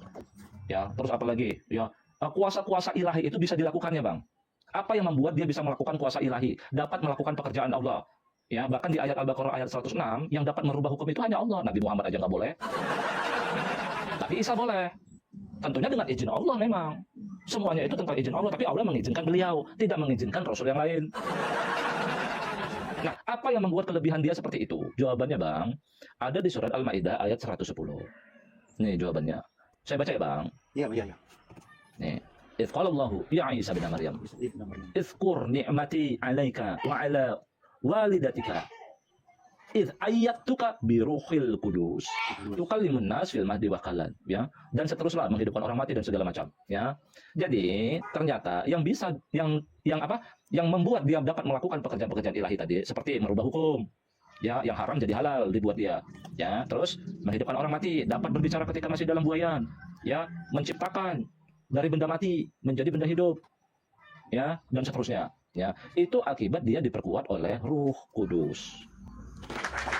Ya, terus apa lagi? Ya, kuasa-kuasa ilahi itu bisa dilakukannya, Bang. Apa yang membuat dia bisa melakukan kuasa ilahi, dapat melakukan pekerjaan Allah? Ya, bahkan di ayat Al-Baqarah ayat 106 yang dapat merubah hukum itu hanya Allah. Nabi Muhammad aja nggak boleh. Tapi Isa boleh. Tentunya dengan izin Allah memang. Semuanya itu tentang izin Allah, tapi Allah mengizinkan beliau, tidak mengizinkan Rasul yang lain. Nah, apa yang membuat kelebihan dia seperti itu? Jawabannya, Bang, ada di surat Al-Maidah ayat 110. Nih jawabannya. Saya baca ya, Bang. iya. Nih. Idz qala Allahu ya Isa bin Maryam, Ibnu Maryam. "Izkur ni'mati 'alaika wa 'ala walidatika. Idz ayyatuka bi ruhil qudus. Tukallimun nas fil mahdi wa kahlan." Ya. Dan seterusnya menghidupkan orang mati dan segala macam, ya. Jadi, ternyata yang bisa yang apa? Yang membuat dia dapat melakukan pekerjaan-pekerjaan ilahi tadi seperti merubah hukum. Ya, yang haram jadi halal dibuat dia. Ya, terus menghidupkan orang mati, dapat berbicara ketika masih dalam buayan. Ya, menciptakan dari benda mati menjadi benda hidup. Ya, dan seterusnya. Ya, itu akibat dia diperkuat oleh Ruh Kudus.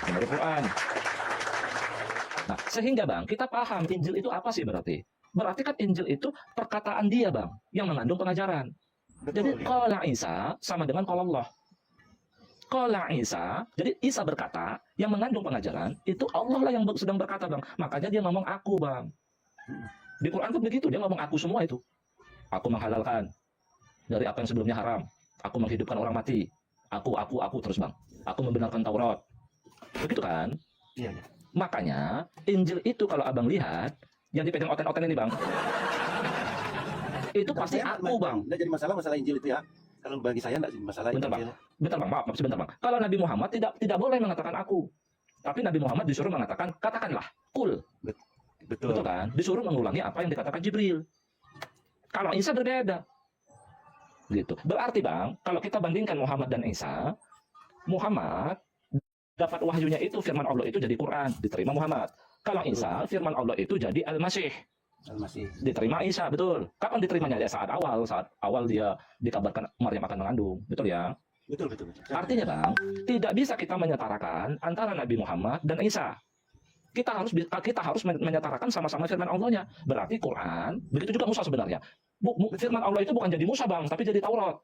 Menurut Quran. Nah, sehingga, Bang, kita paham Injil itu apa sih berarti? Berarti kan Injil itu perkataan dia, Bang, yang mengandung pengajaran. Jadi, qala Isa sama dengan qala Allah. Qala Isa, jadi Isa berkata, yang mengandung pengajaran, itu Allah lah yang sedang berkata, Bang. Makanya dia ngomong aku, Bang. Di Quran pun begitu, dia ngomong aku semua itu. Aku menghalalkan dari apa yang sebelumnya haram. Aku menghidupkan orang mati. Aku terus, Bang. Aku membenarkan Taurat. Begitu kan? Iya. Makanya Injil itu kalau Abang lihat yang dipegang oten-oten ini, Bang, itu pasti aku, Bang. Nggak jadi masalah Injil itu ya. Kalau bagi saya nggak jadi masalah. Bentar, Bang. Injil. Bentar, Bang. Maaf, sebentar, Bang. Kalau Nabi Muhammad tidak boleh mengatakan aku. Tapi Nabi Muhammad disuruh mengatakan katakanlah, kul. Betul. Betul kan? Disuruh mengulangi apa yang dikatakan Jibril. Kalau Isa berbeda. Gitu. Berarti, Bang, kalau kita bandingkan Muhammad dan Isa, Muhammad dapat wahyunya itu firman Allah itu jadi Quran, diterima Muhammad. Kalau Isa, firman Allah itu jadi Al-Masih. Masih. Diterima Isa, betul. Kapan diterimanya? Ya saat awal dia dikabarkan Maryam akan mengandung. Betul ya? Betul. Artinya, Bang, tidak bisa kita menyetarakan antara Nabi Muhammad dan Isa. Kita harus menyetarakan sama-sama firman Allah-nya. Berarti Quran, begitu juga Musa sebenarnya. Firman Allah itu bukan jadi Musa, Bang, tapi jadi Taurat.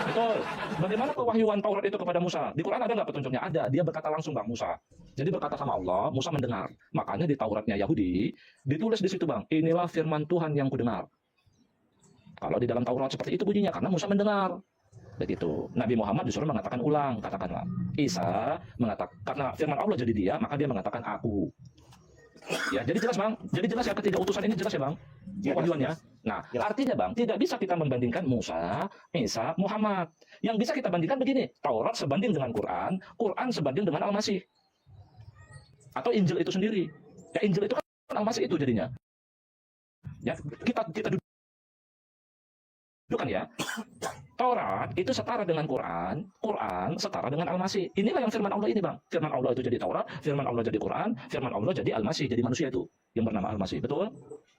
Betul. Bagaimana pewahyuan Taurat itu kepada Musa? Di Quran ada nggak petunjuknya? Ada. Dia berkata langsung, Bang, Musa. Jadi berkata sama Allah, Musa mendengar. Makanya di Tauratnya Yahudi, ditulis di situ, Bang, inilah firman Tuhan yang kudengar. Kalau di dalam Taurat seperti itu bunyinya, karena Musa mendengar. Begitu. Nabi Muhammad disuruh mengatakan ulang, katakanlah. Isa mengatakan, karena firman Allah jadi dia, maka dia mengatakan aku. Ya, jadi jelas, Bang. Jadi jelas ya, ketiga utusan ini jelas ya, Bang. Wahyuannya. Nah, artinya, Bang, tidak bisa kita membandingkan Musa, Isa, Muhammad. Yang bisa kita bandingkan begini, Taurat sebanding dengan Quran, Quran sebanding dengan Al-Masih. Atau Injil itu sendiri. Ya, Injil itu kan Al-Masih itu jadinya. Ya, kita dudukan ya. Taurat itu setara dengan Quran, Quran setara dengan Al-Masih. Inilah yang firman Allah ini, Bang. Firman Allah itu jadi Taurat, firman Allah jadi Quran, firman Allah jadi Al-Masih, jadi manusia itu yang bernama Al-Masih. Betul?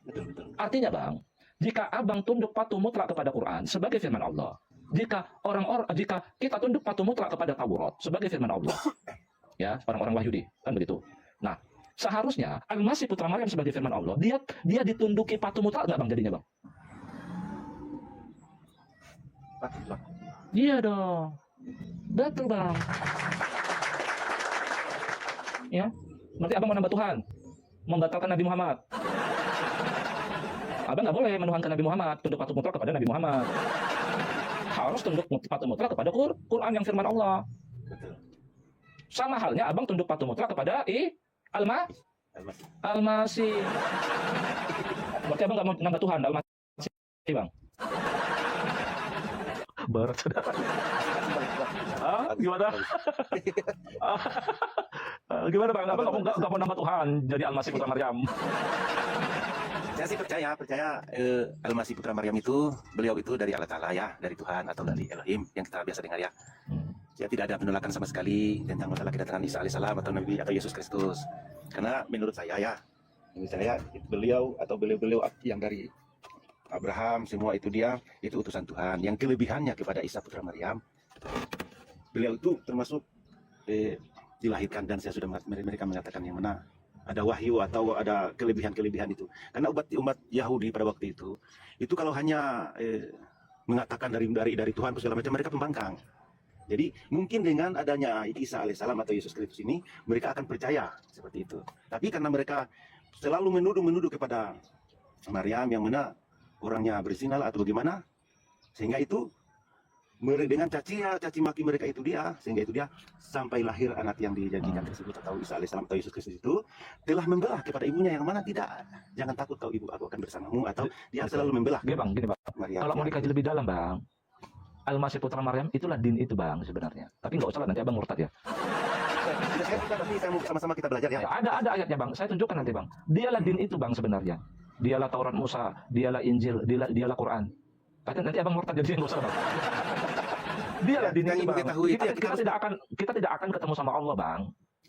Betul. Artinya, Bang, jika Abang tunduk patuh mutlak kepada Quran sebagai firman Allah, jika kita tunduk patuh mutlak kepada Taurat sebagai firman Allah, ya, orang-orang Wahyudi, kan begitu. Nah, seharusnya Al-Masih putra Maryam sebagai firman Allah, dia ditunduki patuh mutlak nggak, Bang, jadinya, Bang? Iya dong. Betul, Bang. Ya. Berarti Abang mau nambah Tuhan, membatalkan Nabi Muhammad. Abang nggak boleh menuhankan Nabi Muhammad, tunduk patuh mutlak kepada Nabi Muhammad. Harus tunduk patuh mutlak kepada Quran yang firman Allah. Sama halnya Abang tunduk patuh mutlak kepada Al-Masih. Berarti Abang nggak mau nambah Tuhan, Al-Masih, Bang. Barat, saudara. Ah, gimana? Gimana bang? Apa nggak mau nama Tuhan jadi Al-Masih Putra Maryam? Saya sih percaya Al-Masih Putra Maryam itu, beliau itu dari Allah Ta'ala ya, dari Tuhan atau dari Elohim yang kita biasa dengar ya. Saya tidak ada penolakan sama sekali tentang masalah kedatangan Isa alaihissalam atau Nabi atau Yesus Kristus. Karena menurut saya beliau atau beliau yang dari Abraham semua itu dia itu utusan Tuhan. Yang kelebihannya kepada Isa Putra Maryam, beliau itu termasuk dilahirkan dan saya sudah mereka mengatakan yang mana ada wahyu atau ada kelebihan itu. Karena umat Yahudi pada waktu itu kalau hanya mengatakan dari Tuhan segala macam, mereka pembangkang. Jadi mungkin dengan adanya Isa alaihissalam atau Yesus Kristus ini mereka akan percaya seperti itu. Tapi karena mereka selalu menuduh kepada Maryam yang mana orangnya berzina atau bagaimana, sehingga itu dengan caci maki mereka itu dia, sehingga itu dia sampai lahir anak yang dijanjikan tersebut atau Isa alaihissalam atau Yesus Kristus itu telah membelah kepada ibunya yang mana tidak, jangan takut kau ibu, aku akan bersamamu, atau dia selalu membelah. Gini bang, Maryam. kalau mau dikaji lebih dalam bang, Al-Masih Putra Maryam itulah din itu bang sebenarnya. Tapi nggak usah lah nanti abang murtad ya. Tapi saya mau sama-sama kita belajar ya. Ada ayatnya bang. Saya tunjukkan nanti bang. Dialah din itu bang sebenarnya. Dialah Taurat Musa, dialah Injil, dialah Quran. Tapi nanti abang murtad jadi nggak usah bang. Dialah din itu bang. Kita tidak akan ketemu sama Allah bang.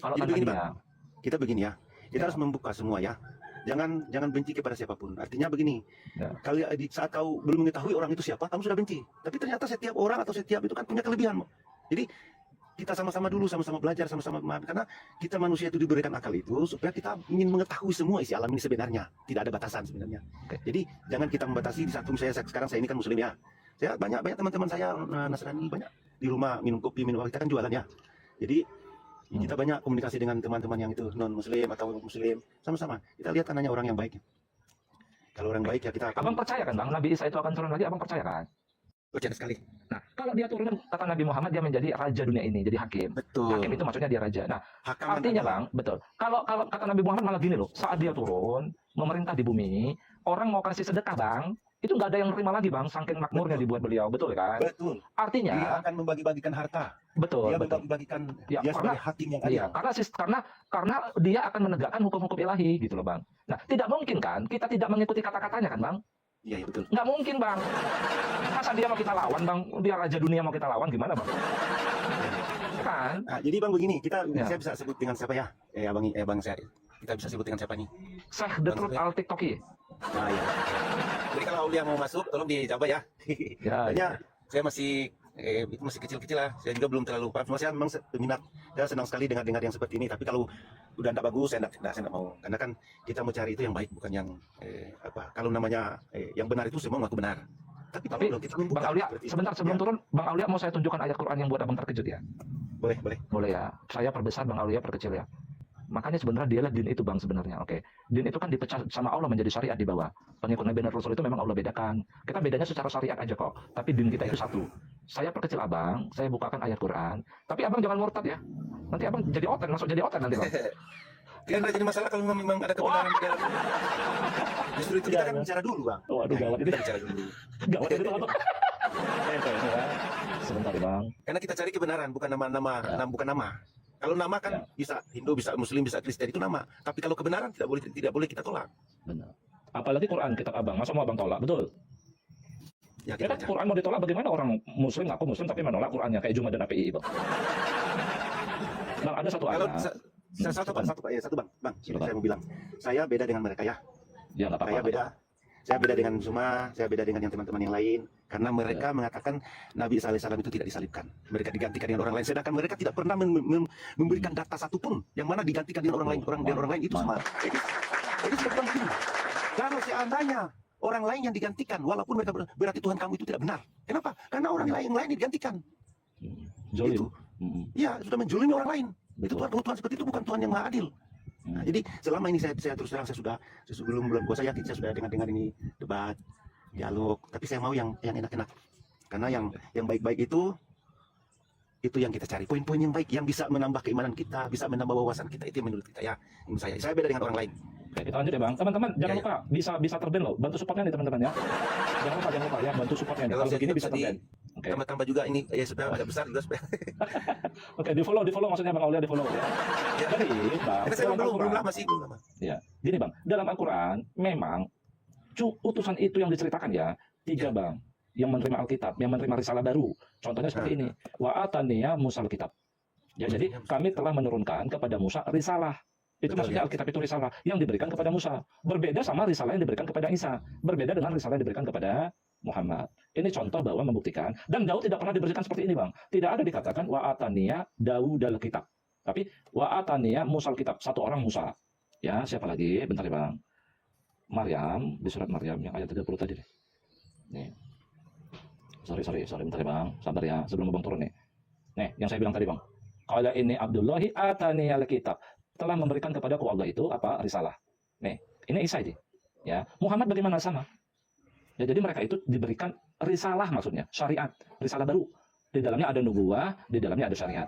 Kalau begini bang, kita begini ya. Kita harus membuka semua ya. Jangan benci kepada siapapun. Artinya begini, kalau saat kau belum mengetahui orang itu siapa, kamu sudah benci. Tapi ternyata setiap orang atau setiap itu kan punya kelebihan. Jadi kita sama-sama dulu, sama-sama belajar, sama-sama memahami. Karena kita manusia itu diberikan akal itu supaya kita ingin mengetahui semua isi alam ini sebenarnya. Tidak ada batasan sebenarnya. Jadi jangan kita membatasi. Di satu sekarang saya ini kan Muslim ya. Saya banyak teman-teman saya Nasrani, banyak di rumah minum kopi, minum, kita kan jualan ya. Jadi kita banyak komunikasi dengan teman-teman yang itu non Muslim atau Muslim, sama-sama kita lihat anaknya orang yang baik. Kalau orang baik ya kita akan... Abang percaya kan bang, Nabi Isa itu akan turun lagi, abang percaya kan? Percaya sekali. Nah, kalau dia turun, kata Nabi Muhammad, dia menjadi raja dunia ini, jadi hakim. Betul. Hakim itu maksudnya dia raja. Nah, Hakaman artinya bang, betul. Kalau kata Nabi Muhammad malah gini loh, saat dia turun, memerintah di bumi, orang mau kasih sedekah bang, itu nggak ada yang terima lagi bang, saking makmurnya dibuat beliau, betul kan? Betul. Artinya dia akan membagi-bagikan harta. Betul. Dia membagi-bagikan ya, dia sebagai hakim yang adil. Iya, karena dia akan menegakkan hukum-hukum ilahi gitu loh bang. Nah, tidak mungkin kan kita tidak mengikuti kata-katanya kan bang? Iya, betul. Nggak mungkin bang. Masa dia mau kita lawan bang? Dia raja dunia mau kita lawan gimana bang? Kan? Nah, jadi bang begini, saya bisa sebut dengan siapa ya? Bang saya. Kita bisa sebut dengan siapa nih? Syekh Detrut Al-Tiktoki. Nah, ya. Jadi kalau dia mau masuk, tolong dicoba ya. Hanya saya masih itu masih kecil-kecil lah. Saya juga belum terlalu paham. Cuma saya memang minat. Saya senang sekali dengar yang seperti ini. Tapi kalau udah tidak bagus, saya tidak mau. Karena kan kita mau cari itu yang baik, bukan yang Kalau namanya yang benar itu semua mengaku benar. Tapi kita membuka, Bang Aulia, sebentar sebelum turun, Bang Aulia mau saya tunjukkan ayat Quran yang buat abang terkejut ya. Boleh ya. Saya perbesar, Bang Aulia perkecil ya. Makanya sebenarnya dialah din itu bang sebenarnya. Oke. Din itu kan dipecah sama Allah menjadi syariat di bawah. Pengikut Nabi dan Rasul itu memang Allah bedakan. Kita bedanya secara syariat aja kok. Tapi din kita itu satu. Saya perkecil abang, saya bukakan ayat Quran. Tapi abang jangan murtad ya. Nanti abang jadi oten, masuk jadi oten nanti bang. Tidak jadi masalah kalau memang ada kebenaran di dalam. Justru itu kita kan bicara dulu bang. Waduh gawat ini. Kita bicara dulu. Gawat itu apa? Sebentar bang. Karena kita cari kebenaran, bukan nama. Kalau nama kan bisa Hindu, bisa Muslim, bisa Kristen, itu nama. Tapi kalau kebenaran tidak boleh kita tolak. Benar. Apalagi Quran kitab abang, masa mau abang tolak, betul? Ya kan Quran mau ditolak bagaimana orang Muslim ngaku Muslim tapi menolak Qurannya kayak Jumat dan API itu. Bang ada satu ayat. Satu bang. Saya mau bilang, saya beda dengan mereka ya. Ya nggak apa-apa. Saya beda dengan semua, saya beda dengan yang teman-teman yang lain. Karena mereka mengatakan Nabi Isa alaihissalam itu tidak disalibkan. Mereka digantikan dengan orang lain. Sedangkan mereka tidak pernah memberikan data satupun yang mana digantikan dengan orang lain. Orang lain itu sama. Jadi saya bilang begini, kalau seandainya orang lain yang digantikan, walaupun mereka berarti Tuhan kamu itu tidak benar. Kenapa? Karena orang lain digantikan. Zolim. Ya, sudah menjolimi orang lain. Itu Tuhan seperti itu bukan Tuhan yang maha adil. Nah, jadi selama ini saya terus terang sebelum bulan puasa saya sudah dengar ini debat, dialog. Tapi saya mau yang enak-enak. Karena yang baik-baik itu yang kita cari. Poin-poin yang baik yang bisa menambah keimanan kita, bisa menambah wawasan kita, itu yang menurut kita ya. Menurut saya beda dengan orang lain. Oke, kita lanjut ya bang. Teman-teman jangan lupa bisa terben loh. Bantu supportnya nih teman-teman ya. Jangan lupa ya bantu supportnya. Kalau begini bisa terben. Oke. Tambah-tambah juga ini ya supaya agak besar juga supaya. Oke, di follow maksudnya Bang Aulia di follow ya. Ya. Jadi Bang, Karena saya dalam belum Al-Quran, lama sih, belum lama. ya, gini Bang, dalam Al-Quran memang utusan itu yang diceritakan ya tiga Ya. Bang, yang menerima Alkitab, yang menerima risalah baru. Contohnya seperti ini, wa ataniya Musal kitab. Ya, jadi kami telah menurunkan kepada Musa risalah. Itu Betul, maksudnya ya. Alkitab itu risalah yang diberikan kepada Musa. Berbeda sama risalah yang diberikan kepada Isa. Berbeda dengan risalah yang diberikan kepada Muhammad. Ini contoh bahwa membuktikan. Dan Daud tidak pernah diberikan seperti ini Bang. Tidak ada dikatakan wa ataniya Daud al-kitab. Tapi wa ataniya Musal kitab. Satu orang Musa. Ya, siapa lagi? Bentar ya Bang. Maryam, di surat Maryam yang ayat 30 tadi nih. Nih. Sorry, bentar ya Bang. Sabar ya, sebelum Bang turun nih. Nih, yang saya bilang tadi Bang. Qala ini Abdullahi atani al-kitab. Telah memberikan kepadaku Allah itu apa? Risalah. Nih, ini Isa ini. Ya, Muhammad bagaimana sama? Ya, jadi mereka itu diberikan risalah maksudnya, syariat, risalah baru. Di dalamnya ada nubuwah, di dalamnya ada syariat.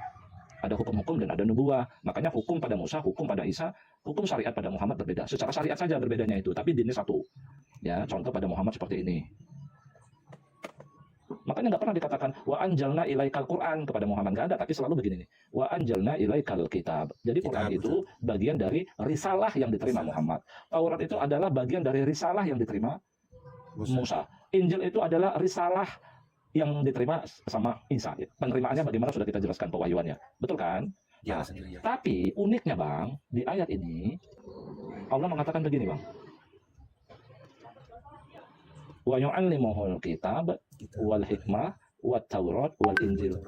Ada hukum-hukum dan ada nubuwah. Makanya hukum pada Musa, hukum pada Isa, hukum syariat pada Muhammad berbeda. Secara syariat saja berbedanya itu, tapi dinnya satu. Ya, contoh pada Muhammad seperti ini. Makanya nggak pernah dikatakan wa anjalna ilaikal Quran kepada Muhammad, nggak ada, tapi selalu begini nih. Wa anjalna ilaikal kitab. Jadi Quran itu bagian dari risalah yang diterima Muhammad. Taurat itu adalah bagian dari risalah yang diterima Musa. Injil itu adalah risalah yang diterima sama Isa. Penerimaannya bagaimana sudah kita jelaskan pewahyuannya. Betul kan? Ya, Nah, sendiri ya. tapi uniknya Bang, di ayat ini Allah mengatakan begini Bang. Wa yu'allimuhul kitab wal hikmah wat taurat wal injil.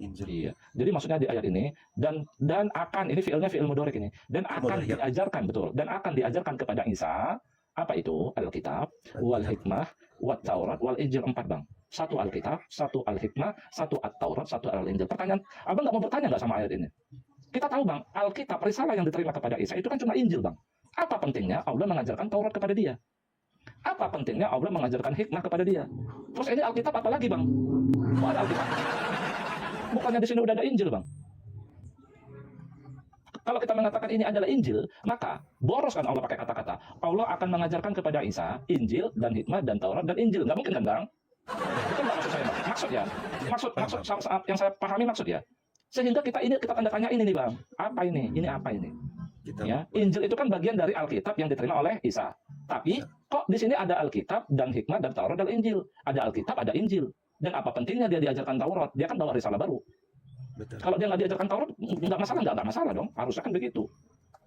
Injil. Iya. Jadi maksudnya di ayat ini dan akan, ini fiilnya fiil mudhari ini, dan akan Mudhari, ya. diajarkan, betul, dan akan diajarkan kepada Isa apa itu? Alkitab wal hikmah wat taurat wal injil. 4 Bang. Satu Alkitab, satu Al-Hikmah, satu At-Taurat, satu Al-Injil. Pertanyaan, Abang nggak mau bertanya nggak sama ayat ini? Kita tahu Bang, Alkitab, risalah yang diterima kepada Isa itu kan cuma Injil Bang. Apa pentingnya Allah mengajarkan Taurat kepada dia? Apa pentingnya Allah mengajarkan hikmah kepada dia? Terus ini Alkitab apa lagi Bang? Oh, ada Alkitab. Bukannya di sini udah ada Injil Bang? Kalau kita mengatakan ini adalah Injil, maka boros kan Allah pakai kata-kata. Allah akan mengajarkan kepada Isa Injil dan hikmah dan Taurat dan Injil. Nggak mungkin kan Bang? Itu nggak maksud saya Bang. Maksud ya. Maksud yang saya pahami maksud ya. Sehingga kita tanda tanya ini nih Bang. Apa ini? Ini apa ini? Ya, Injil itu kan bagian dari Alkitab yang diterima oleh Isa. Tapi kok di sini ada Alkitab dan hikmah dan Taurat dan Injil? Ada Alkitab, ada Injil. Dan apa pentingnya dia diajarkan Taurat? Dia kan bawa risalah baru. Betul. Kalau dia nggak diajarkan Taurat, nggak masalah dong. Harusnya kan begitu.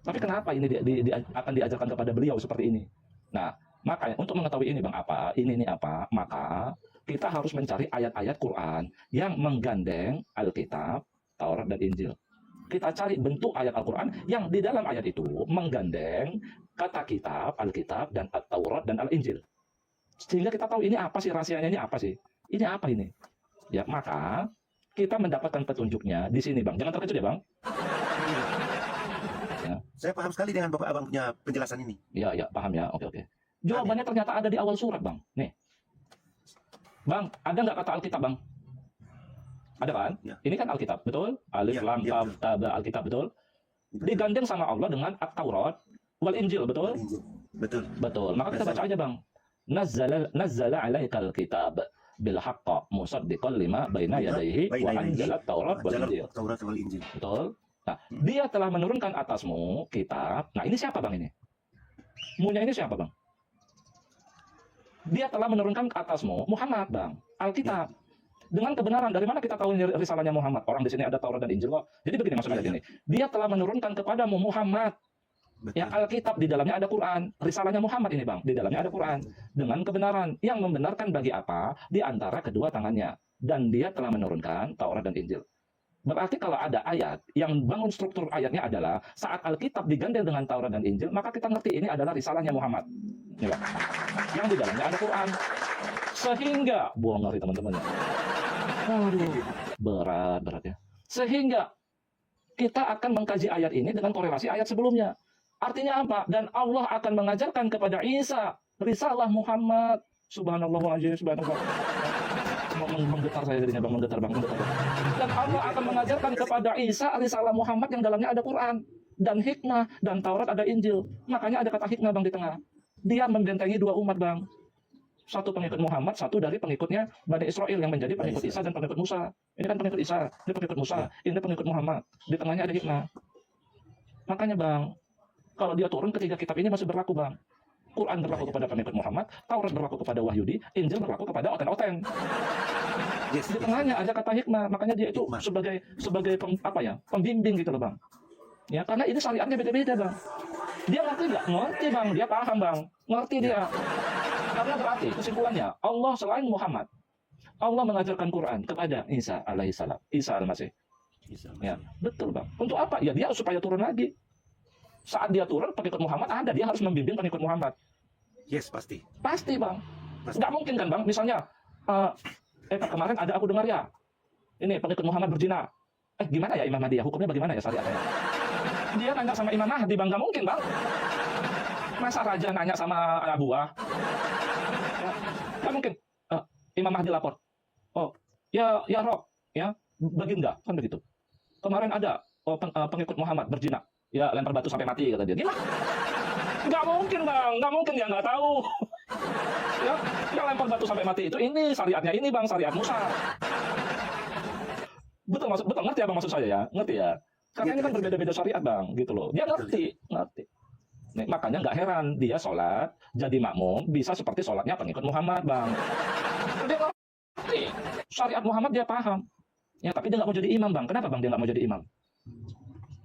Tapi kenapa ini akan diajarkan kepada beliau seperti ini? Nah, makanya untuk mengetahui ini Bang ini apa, maka kita harus mencari ayat-ayat Quran yang menggandeng Alkitab, Taurat dan Injil. Kita cari bentuk ayat Al-Quran yang di dalam ayat itu menggandeng kata kitab, Alkitab, dan At-Taurat, dan Al-Injil. Sehingga kita tahu ini apa sih, rahasianya ini apa sih? Ini apa ini? Ya, maka kita mendapatkan petunjuknya di sini Bang. Jangan terkejut ya Bang. Ya. Saya paham sekali dengan Bapak Abang punya penjelasan ini. Ya, paham ya. Oke. Jawabannya ternyata ada di awal surat Bang. Nih. Bang, ada nggak kata Alkitab Bang? Ada kan? Ya. Ini kan Alkitab, betul? Alif, Ya, Lam, ya, Tab, Taba, Alkitab, betul? Digandeng sama Allah dengan At-Taurat wal Injil, betul? Injil. Betul. Betul. Maka kita baca aja Bang. Nazzala alaikal kitab bil haqqa musaddiqan lima baina yadayhi wa anzala Taurat wal Injil. Taurat wal Injil. Betul? Nah, dia telah menurunkan atasmu kitab. Nah, ini siapa Bang ini? Munya ini siapa Bang? Dia telah menurunkan ke atasmu Muhammad Bang, Alkitab. Dengan kebenaran, dari mana kita tahu ini risalahnya Muhammad? Orang di sini ada Taurat dan Injil kok. Jadi begini maksudnya ini. Dia telah menurunkan kepadamu Muhammad. Betul. Ya, Alkitab di dalamnya ada Quran. Risalahnya Muhammad ini Bang, di dalamnya ada Quran. Dengan kebenaran yang membenarkan bagi apa? Di antara kedua tangannya. Dan dia telah menurunkan Taurat dan Injil. Berarti kalau ada ayat yang bangun struktur ayatnya adalah saat Alkitab digandeng dengan Taurat dan Injil, maka kita ngerti ini adalah risalahnya Muhammad. Ya, Bang. Yang di dalamnya ada Quran. Sehingga, buang ngeri teman-teman ya. Aduh, berat ya. Sehingga kita akan mengkaji ayat ini dengan korelasi ayat sebelumnya. Artinya apa? Dan Allah akan mengajarkan kepada Isa risalah Muhammad. Subhanallah wajib, subhanallah. Menggetar saya jadinya Bang, menggetar. Dan Allah akan mengajarkan kepada Isa risalah Muhammad yang dalamnya ada Quran dan hikmah dan Taurat ada Injil. Makanya ada kata hikmah Bang di tengah. Dia membentengi dua umat Bang. Satu pengikut Muhammad, satu dari pengikutnya Bani Israel yang menjadi pengikut Isa dan pengikut Musa. Ini kan pengikut Isa, ini pengikut Musa, ini pengikut Muhammad. Di tengahnya ada hikmah. Makanya bang, kalau dia turun ketiga kitab ini masih berlaku bang. Quran berlaku kepada pengikut Muhammad, Taurat berlaku kepada Wahyudi, Injil berlaku kepada oten-oten. Di tengahnya ada kata hikmah, makanya dia itu sebagai pembimbing gitu loh bang. Ya karena ini syariatnya beda-beda bang. Dia ngerti nggak? Ngerti bang, dia paham bang, ngerti dia. Karena berarti kesimpulannya Allah selain Muhammad, Allah mengajarkan Quran kepada Isa alaihissalam, Isa al-Masih. Ya betul bang. Untuk apa? Ya dia supaya turun lagi. Saat dia turun, pengikut Muhammad ada, dia harus membimbing pengikut Muhammad. Yes, pasti. Pasti bang. Pasti. Nggak mungkin kan bang, misalnya, kemarin ada aku dengar ya, ini pengikut Muhammad berzina. Gimana ya Imam Mahdi ya, hukumnya bagaimana ya syariatnya? Dia nanya sama Imam Mahdi bang, nggak mungkin bang. Masa raja nanya sama anak buah? Ya, nggak mungkin. Imam Mahdi lapor. Oh, ya Rob, ya, baginda, kan begitu. Kemarin ada pengikut Muhammad berzina. Ya lempar batu sampai mati kata dia. Gimana? Nggak mungkin bang, nggak mungkin dia nggak tahu. Ya lempar batu sampai mati itu ini syariatnya ini bang, syariat Musa. Betul ngerti ya bang maksud saya ya, ngerti ya. Karena ini kan berbeda-beda syariat bang, gitu loh. Dia ngerti. Nih, makanya nggak heran dia sholat jadi makmum bisa seperti sholatnya pengikut Muhammad bang. Dia ngerti syariat Muhammad dia paham. Ya tapi dia nggak mau jadi imam bang. Kenapa bang dia nggak mau jadi imam?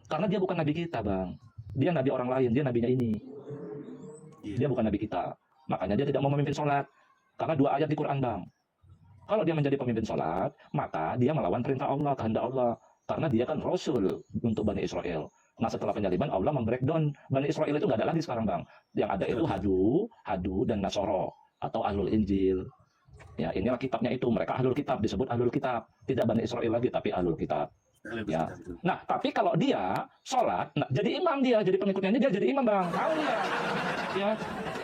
Karena dia bukan nabi kita bang. Dia nabi orang lain, dia nabinya ini. Dia bukan nabi kita. Makanya dia tidak mau memimpin sholat. Karena 2 ayat di Quran bang. Kalau dia menjadi pemimpin sholat, maka dia melawan perintah Allah, kehendak Allah. Karena dia kan Rasul untuk Bani Israel. Nah setelah penyaliban Allah membreakdown. Bani Israel itu nggak ada lagi sekarang bang. Yang ada itu Hadu dan Nasoro. Atau Ahlul Injil. Ya inilah kitabnya itu. Mereka Ahlul Kitab, disebut Ahlul Kitab. Tidak Bani Israel lagi, tapi Ahlul Kitab. Ya. Nah, tapi kalau dia sholat, jadi imam dia, jadi pengikutnya ini dia jadi imam bang, mau dia, ya,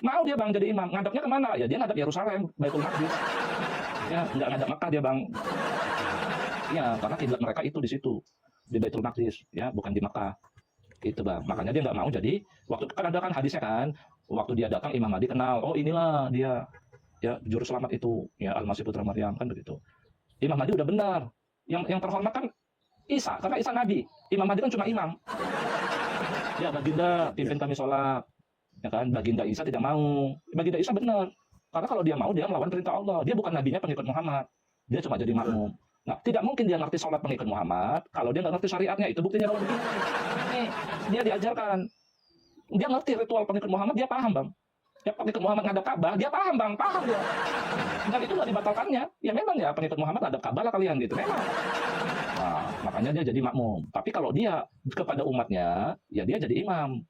mau dia bang jadi imam, ngadapnya kemana? Ya dia ngadap Yerusalem, Baitul Maqdis, ya, nggak ngadap Makkah dia bang, ya, karena kiblat mereka itu di situ, di Baitul Maqdis, ya, bukan di Makkah, itu bang, makanya dia nggak mau jadi, waktu kan ada kan hadisnya kan, waktu dia datang Imam Mahdi kenal, oh inilah dia, ya, juru selamat itu, ya, Al-Masih Putra Maryam kan begitu, Imam Mahdi udah benar, yang terhormat kan Isa, karena Isa Nabi. Imam Mahdi kan cuma imam. Ya baginda, pimpin kami sholat. Ya kan, baginda Isa tidak mau. Baginda Isa benar. Karena kalau dia mau, dia melawan perintah Allah. Dia bukan nabinya pengikut Muhammad. Dia cuma jadi makmum. Nah, tidak mungkin dia ngerti sholat pengikut Muhammad kalau dia nggak ngerti syariatnya. Itu buktinya kalau begini. Nih, dia diajarkan. Dia ngerti ritual pengikut Muhammad, dia paham bang. Ya pengikut Muhammad ngadap Ka'bah, dia paham bang, paham dia. Dan itu nggak dibatalkannya. Ya memang ya pengikut Muhammad ngadap Ka'bah lah kalian gitu. Memang. Nah, makanya dia jadi makmum. Tapi kalau dia kepada umatnya, ya dia jadi imam.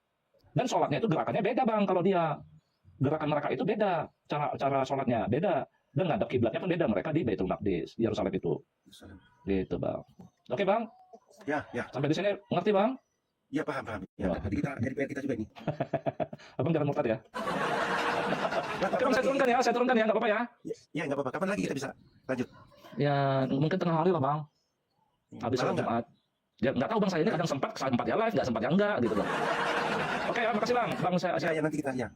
Dan sholatnya itu gerakannya beda bang. Kalau dia gerakan mereka itu beda, cara sholatnya beda. Dan ngadap kiblatnya pun beda. Mereka di Baitul Maqdis, Yerusalem itu. Gitu bang. Oke bang. Ya. Sampai di sini ngerti bang? Ya paham. Ya, nanti kita dari PR kita juga ini. Abang jangan murtad ya. Oke bang, saya turunkan ya, nggak apa-apa ya. Ya nggak apa-apa. Kapan lagi kita bisa lanjut? Ya mungkin tengah hari lah bang. Habis sholat Jumat. Ya nggak tahu bang, saya ini kadang sempat ya live, nggak sempat ya enggak gitu loh. Oke, makasih bang. Bang saya nanti kita ya.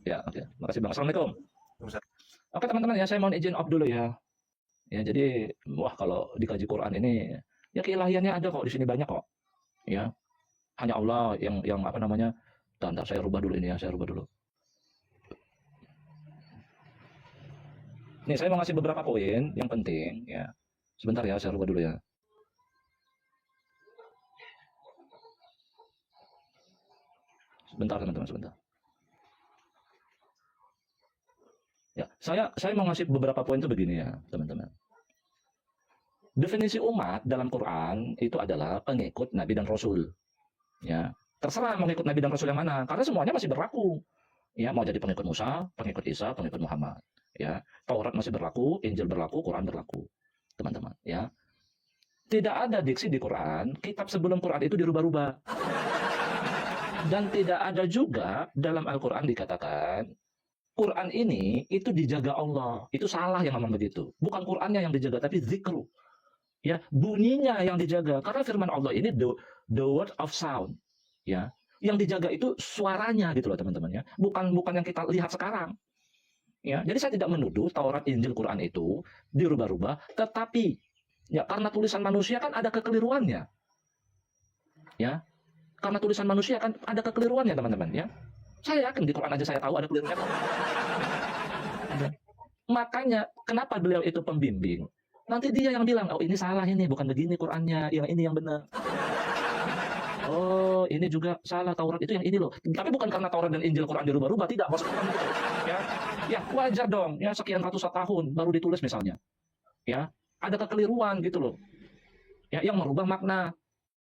Ya, oke. Makasih bang. Assalamualaikum. Waalaikumsalam. Oke teman-teman ya, saya mohon izin off dulu ya. Ya jadi, wah kalau dikaji Quran ini, ya keilahiannya ada kok di sini banyak kok. Ya, hanya Allah yang apa namanya. Bentar, saya rubah dulu ini ya, saya rubah dulu. Nih saya mau ngasih beberapa poin yang penting ya. Sebentar ya, saya rubah dulu ya. Sebentar teman-teman, sebentar. Ya, saya mau ngasih beberapa poin itu begini ya, teman-teman. Definisi umat dalam Quran itu adalah pengikut Nabi dan Rasul. Ya, terserah mau ikut Nabi dan Rasul yang mana, karena semuanya masih berlaku. Ya, mau jadi pengikut Musa, pengikut Isa, pengikut Muhammad. Ya, Taurat masih berlaku, Injil berlaku, Quran berlaku. Teman-teman, ya. Tidak ada diksi di Quran, kitab sebelum Quran itu dirubah-rubah. Dan tidak ada juga dalam Al-Quran dikatakan, Quran ini itu dijaga Allah. Itu salah yang ngomong begitu. Bukan Qurannya yang dijaga, tapi zikru. Ya, bunyinya yang dijaga. Karena firman Allah ini the word of sound. Ya, yang dijaga itu suaranya gitu loh teman-teman ya. Bukan yang kita lihat sekarang. Ya, jadi saya tidak menuduh Taurat, Injil, Quran itu dirubah-rubah, tetapi ya karena tulisan manusia kan ada kekeliruannya. Ya, karena tulisan manusia kan ada kekeliruannya, teman-teman, ya. Saya yakin di Quran aja saya tahu ada keliruannya. Ada. Makanya kenapa beliau itu pembimbing? Nanti dia yang bilang, oh ini salah ini, bukan begini Qurannya, yang ini yang benar. Oh, ini juga salah, Taurat itu yang ini loh. Tapi bukan karena Taurat dan Injil, Quran dirubah-rubah, tidak, maksudnya bukan gitu. Ya, ya wajar dong, ya sekian ratusan tahun baru ditulis misalnya. Ya, ada kekeliruan gitu loh. Ya, yang merubah makna.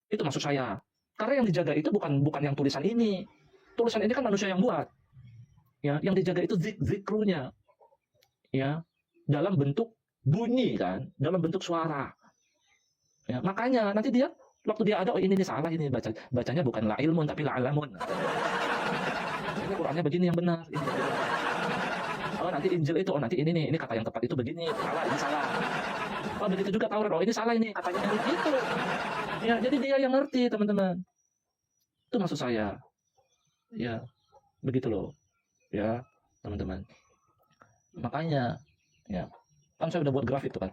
Itu maksud saya. Karena yang dijaga itu bukan yang tulisan ini. Tulisan ini kan manusia yang buat. Ya, yang dijaga itu zikrunya. Ya, dalam bentuk bunyi kan, dalam bentuk suara. Ya, makanya nanti dia waktu dia ada, oh ini salah ini bacanya bukan la ilmun tapi la alamun. Ini Qurannya begini yang benar. Ini. Oh nanti Injil itu, oh nanti ini nih, ini kata yang tepat itu begini, salah ini salah. Oh begitu juga Taurat, oh ini salah ini katanya begitu. Ya jadi dia yang ngerti teman-teman. Itu maksud saya. Ya begitu loh. Ya teman-teman. Makanya ya kan saya udah buat grafik tuh kan,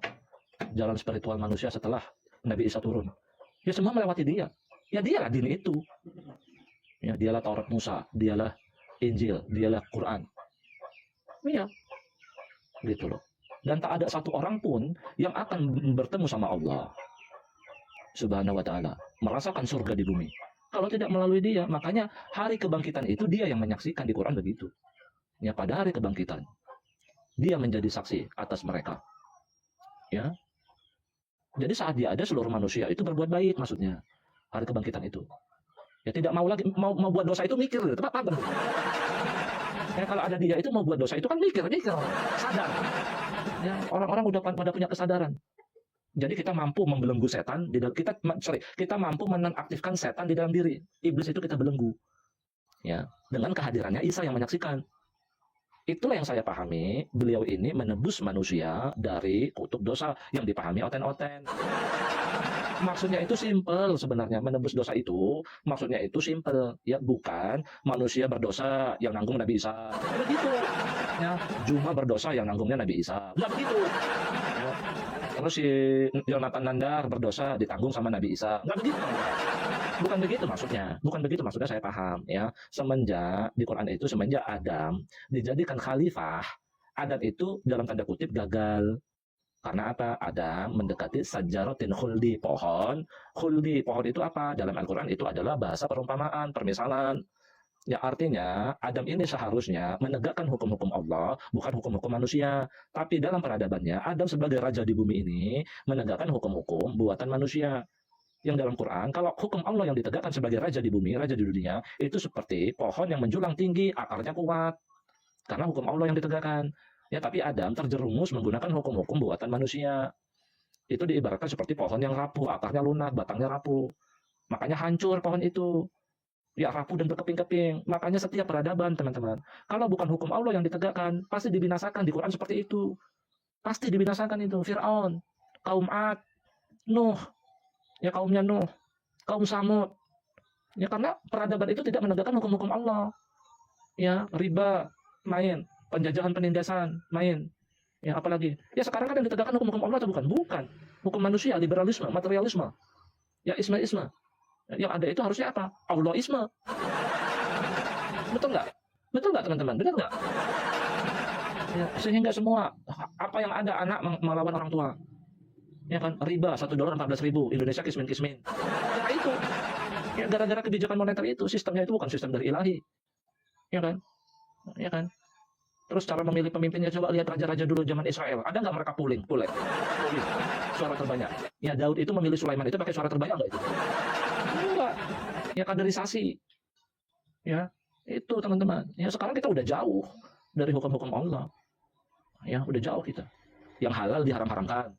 jalan spiritual manusia setelah Nabi Isa turun. Ya semua melewati dia. Ya dialah din itu. Ya dialah Taurat Musa, dialah Injil, dialah Quran. Iya. Gitu loh. Dan tak ada satu orang pun yang akan bertemu sama Allah Subhanahu wa taala, merasakan surga di bumi kalau tidak melalui dia. Makanya hari kebangkitan itu dia yang menyaksikan di Quran begitu. Ya pada hari kebangkitan dia menjadi saksi atas mereka. Ya. Jadi saat dia ada seluruh manusia itu berbuat baik, maksudnya hari kebangkitan itu. Ya tidak mau lagi mau buat dosa itu mikir, apa? Ya kalau ada dia itu mau buat dosa itu kan mikir, sadar. Ya orang-orang udah pada punya kesadaran. Jadi kita mampu membelenggu setan di dalam kita mampu menonaktifkan setan di dalam diri. Iblis itu kita belenggu. Ya, dengan kehadirannya Isa yang menyaksikan. Itulah yang saya pahami, beliau ini menebus manusia dari kutub dosa yang dipahami oten-oten. Maksudnya itu simple sebenarnya, menebus dosa itu, maksudnya itu simple. Ya bukan manusia berdosa yang nanggung Nabi Isa. Begitu. Ya, Juma berdosa yang nanggungnya Nabi Isa. Enggak begitu. Ya. Terus si Yonatan Nandar berdosa ditanggung sama Nabi Isa. Enggak begitu. Bukan begitu maksudnya. Bukan begitu maksudnya, saya paham ya. Semenjak di Quran itu semenjak Adam dijadikan khalifah, Adam itu dalam tanda kutip gagal. Karena apa? Adam mendekati sajaratin khuldi, pohon. Khuldi, pohon itu apa? Dalam Al-Quran itu adalah bahasa perumpamaan, permisalan. Ya artinya Adam ini seharusnya menegakkan hukum-hukum Allah, bukan hukum-hukum manusia. Tapi dalam peradabannya, Adam sebagai raja di bumi ini menegakkan hukum-hukum buatan manusia. Yang dalam Quran, kalau hukum Allah yang ditegakkan sebagai raja di bumi, raja di dunia, itu seperti pohon yang menjulang tinggi, akarnya kuat. Karena hukum Allah yang ditegakkan. Ya, tapi Adam terjerumus menggunakan hukum-hukum buatan manusia. Itu diibaratkan seperti pohon yang rapuh, akarnya lunak, batangnya rapuh. Makanya hancur pohon itu. Ya, rapuh dan berkeping-keping. Makanya setiap peradaban, teman-teman, kalau bukan hukum Allah yang ditegakkan, pasti dibinasakan. Di Quran seperti itu. Pasti dibinasakan itu. Fir'aun, kaum Ad, Nuh, ya kaumnya Nuh, kaum Samud. Ya karena peradaban itu tidak menegakkan hukum-hukum Allah. Ya, riba, main, penjajahan penindasan, main. Ya apalagi? Ya sekarang kan yang ditegakkan hukum-hukum Allah atau bukan? Bukan. Hukum manusia, liberalisme, materialisme. Ya isme-isme. Yang ada itu harusnya apa? Allahisme. Betul nggak? Betul nggak teman-teman? Betul nggak? Ya, sehingga semua apa yang ada anak melawan orang tua. Ya kan, riba $1 14.000, Indonesia kismin. Ya itu. Ya gara-gara kebijakan moneter itu, sistemnya itu bukan sistem dari ilahi. Ya kan? Ya kan? Terus cara memilih pemimpinnya, coba lihat raja-raja dulu zaman Israel. Ada nggak mereka pooling? Suara terbanyak. Ya Daud itu memilih Sulaiman itu pakai suara terbanyak nggak itu? Enggak. Ya kaderisasi. Ya, itu teman-teman. Ya sekarang kita udah jauh dari hukum-hukum Allah. Ya, udah jauh kita. Yang halal diharam-haramkan.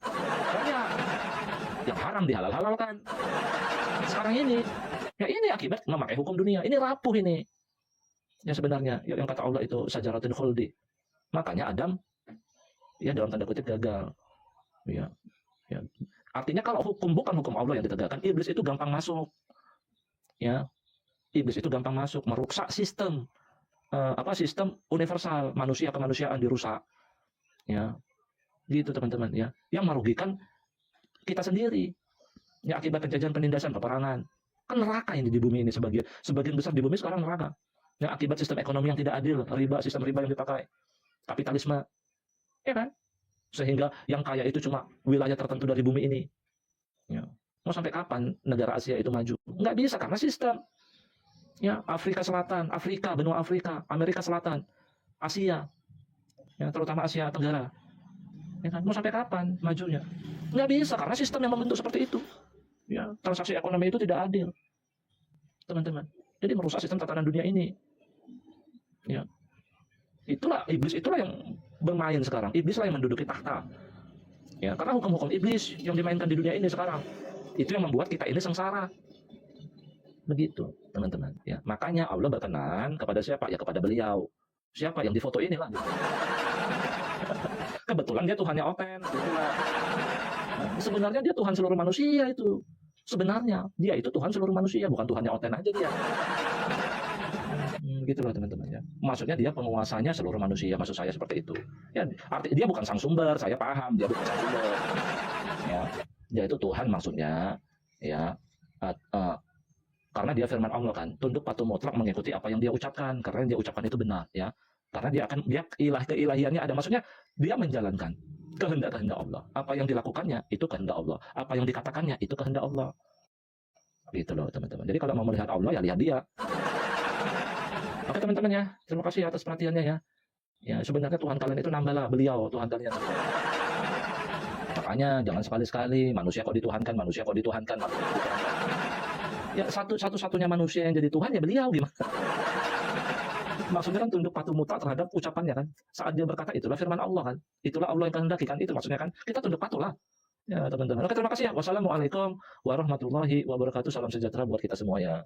Banyak. Yang haram dihalal-halalkan. Sekarang ini, ya ini akibat memakai hukum dunia. Ini rapuh ini. Ya sebenarnya, yang kata Allah itu sajaratul khuldi. Makanya Adam, ya dalam tanda kutip gagal. Ya, ya. Artinya kalau hukum bukan hukum Allah yang ditegakkan, iblis itu gampang masuk. Ya, iblis itu gampang masuk, merusak sistem. sistem universal, manusia kemanusiaan dirusak. Ya, gitu teman-teman ya. Yang merugikan kita sendiri. Ya, akibat penjajahan, penindasan, peperangan. Kan neraka ini di bumi ini, sebagian besar di bumi sekarang neraka. Ya, akibat sistem ekonomi yang tidak adil, sistem riba yang dipakai, kapitalisme, ya kan? Sehingga yang kaya itu cuma wilayah tertentu dari bumi ini. Ya. Mau sampai kapan negara Asia itu maju? Nggak bisa karena sistem. Ya, Afrika Selatan, benua Afrika, Amerika Selatan, Asia, ya, terutama Asia Tenggara. Ya kan? Mau sampai kapan majunya? Nggak bisa karena sistem yang membentuk seperti itu. Ya, transaksi ekonomi itu tidak adil, teman-teman. Jadi merusak sistem tatanan dunia ini. Ya, iblis itulah yang bermain sekarang. Iblislah yang menduduki tahta. Ya, karena hukum-hukum iblis yang dimainkan di dunia ini sekarang itu yang membuat kita ini sengsara. Begitu, teman-teman. Ya, makanya Allah berkenan kepada siapa? Ya kepada beliau. Siapa yang difoto inilah. Kebetulan dia Tuhannya Oten. Sebenarnya dia Tuhan seluruh manusia itu. Sebenarnya dia itu Tuhan seluruh manusia, bukan Tuhannya Oten aja dia. Gitu loh teman-teman ya. Maksudnya dia penguasanya seluruh manusia, maksud saya seperti itu. Ya, arti dia bukan sang sumber, saya paham dia bukan sang sumber. Ya, dia itu Tuhan maksudnya. Ya, karena dia firman Allah kan, tunduk patuh mutlak mengikuti apa yang dia ucapkan, karena yang dia ucapkan itu benar ya. Karena dia keilahiannya ada, maksudnya dia menjalankan kehendak Allah. Apa yang dilakukannya itu kehendak Allah. Apa yang dikatakannya itu kehendak Allah. Gitu loh teman-teman. Jadi kalau mau melihat Allah ya lihat dia. Oke teman-teman ya, terima kasih atas perhatiannya ya. Ya sebenarnya Tuhan kalian itu nambahlah beliau Tuhan kalian. Makanya jangan sekali-sekali manusia kok dituhankan. Ya satu-satunya manusia yang jadi Tuhan ya beliau gimana? Maksudnya kan tunduk patuh mutlak terhadap ucapannya kan. Saat dia berkata itulah firman Allah kan. Itulah Allah yang kehendaki kan. Itu maksudnya kan. Kita tunduk patuh lah. Ya teman-teman. Oke terima kasih ya. Wassalamualaikum warahmatullahi wabarakatuh. Salam sejahtera buat kita semua ya.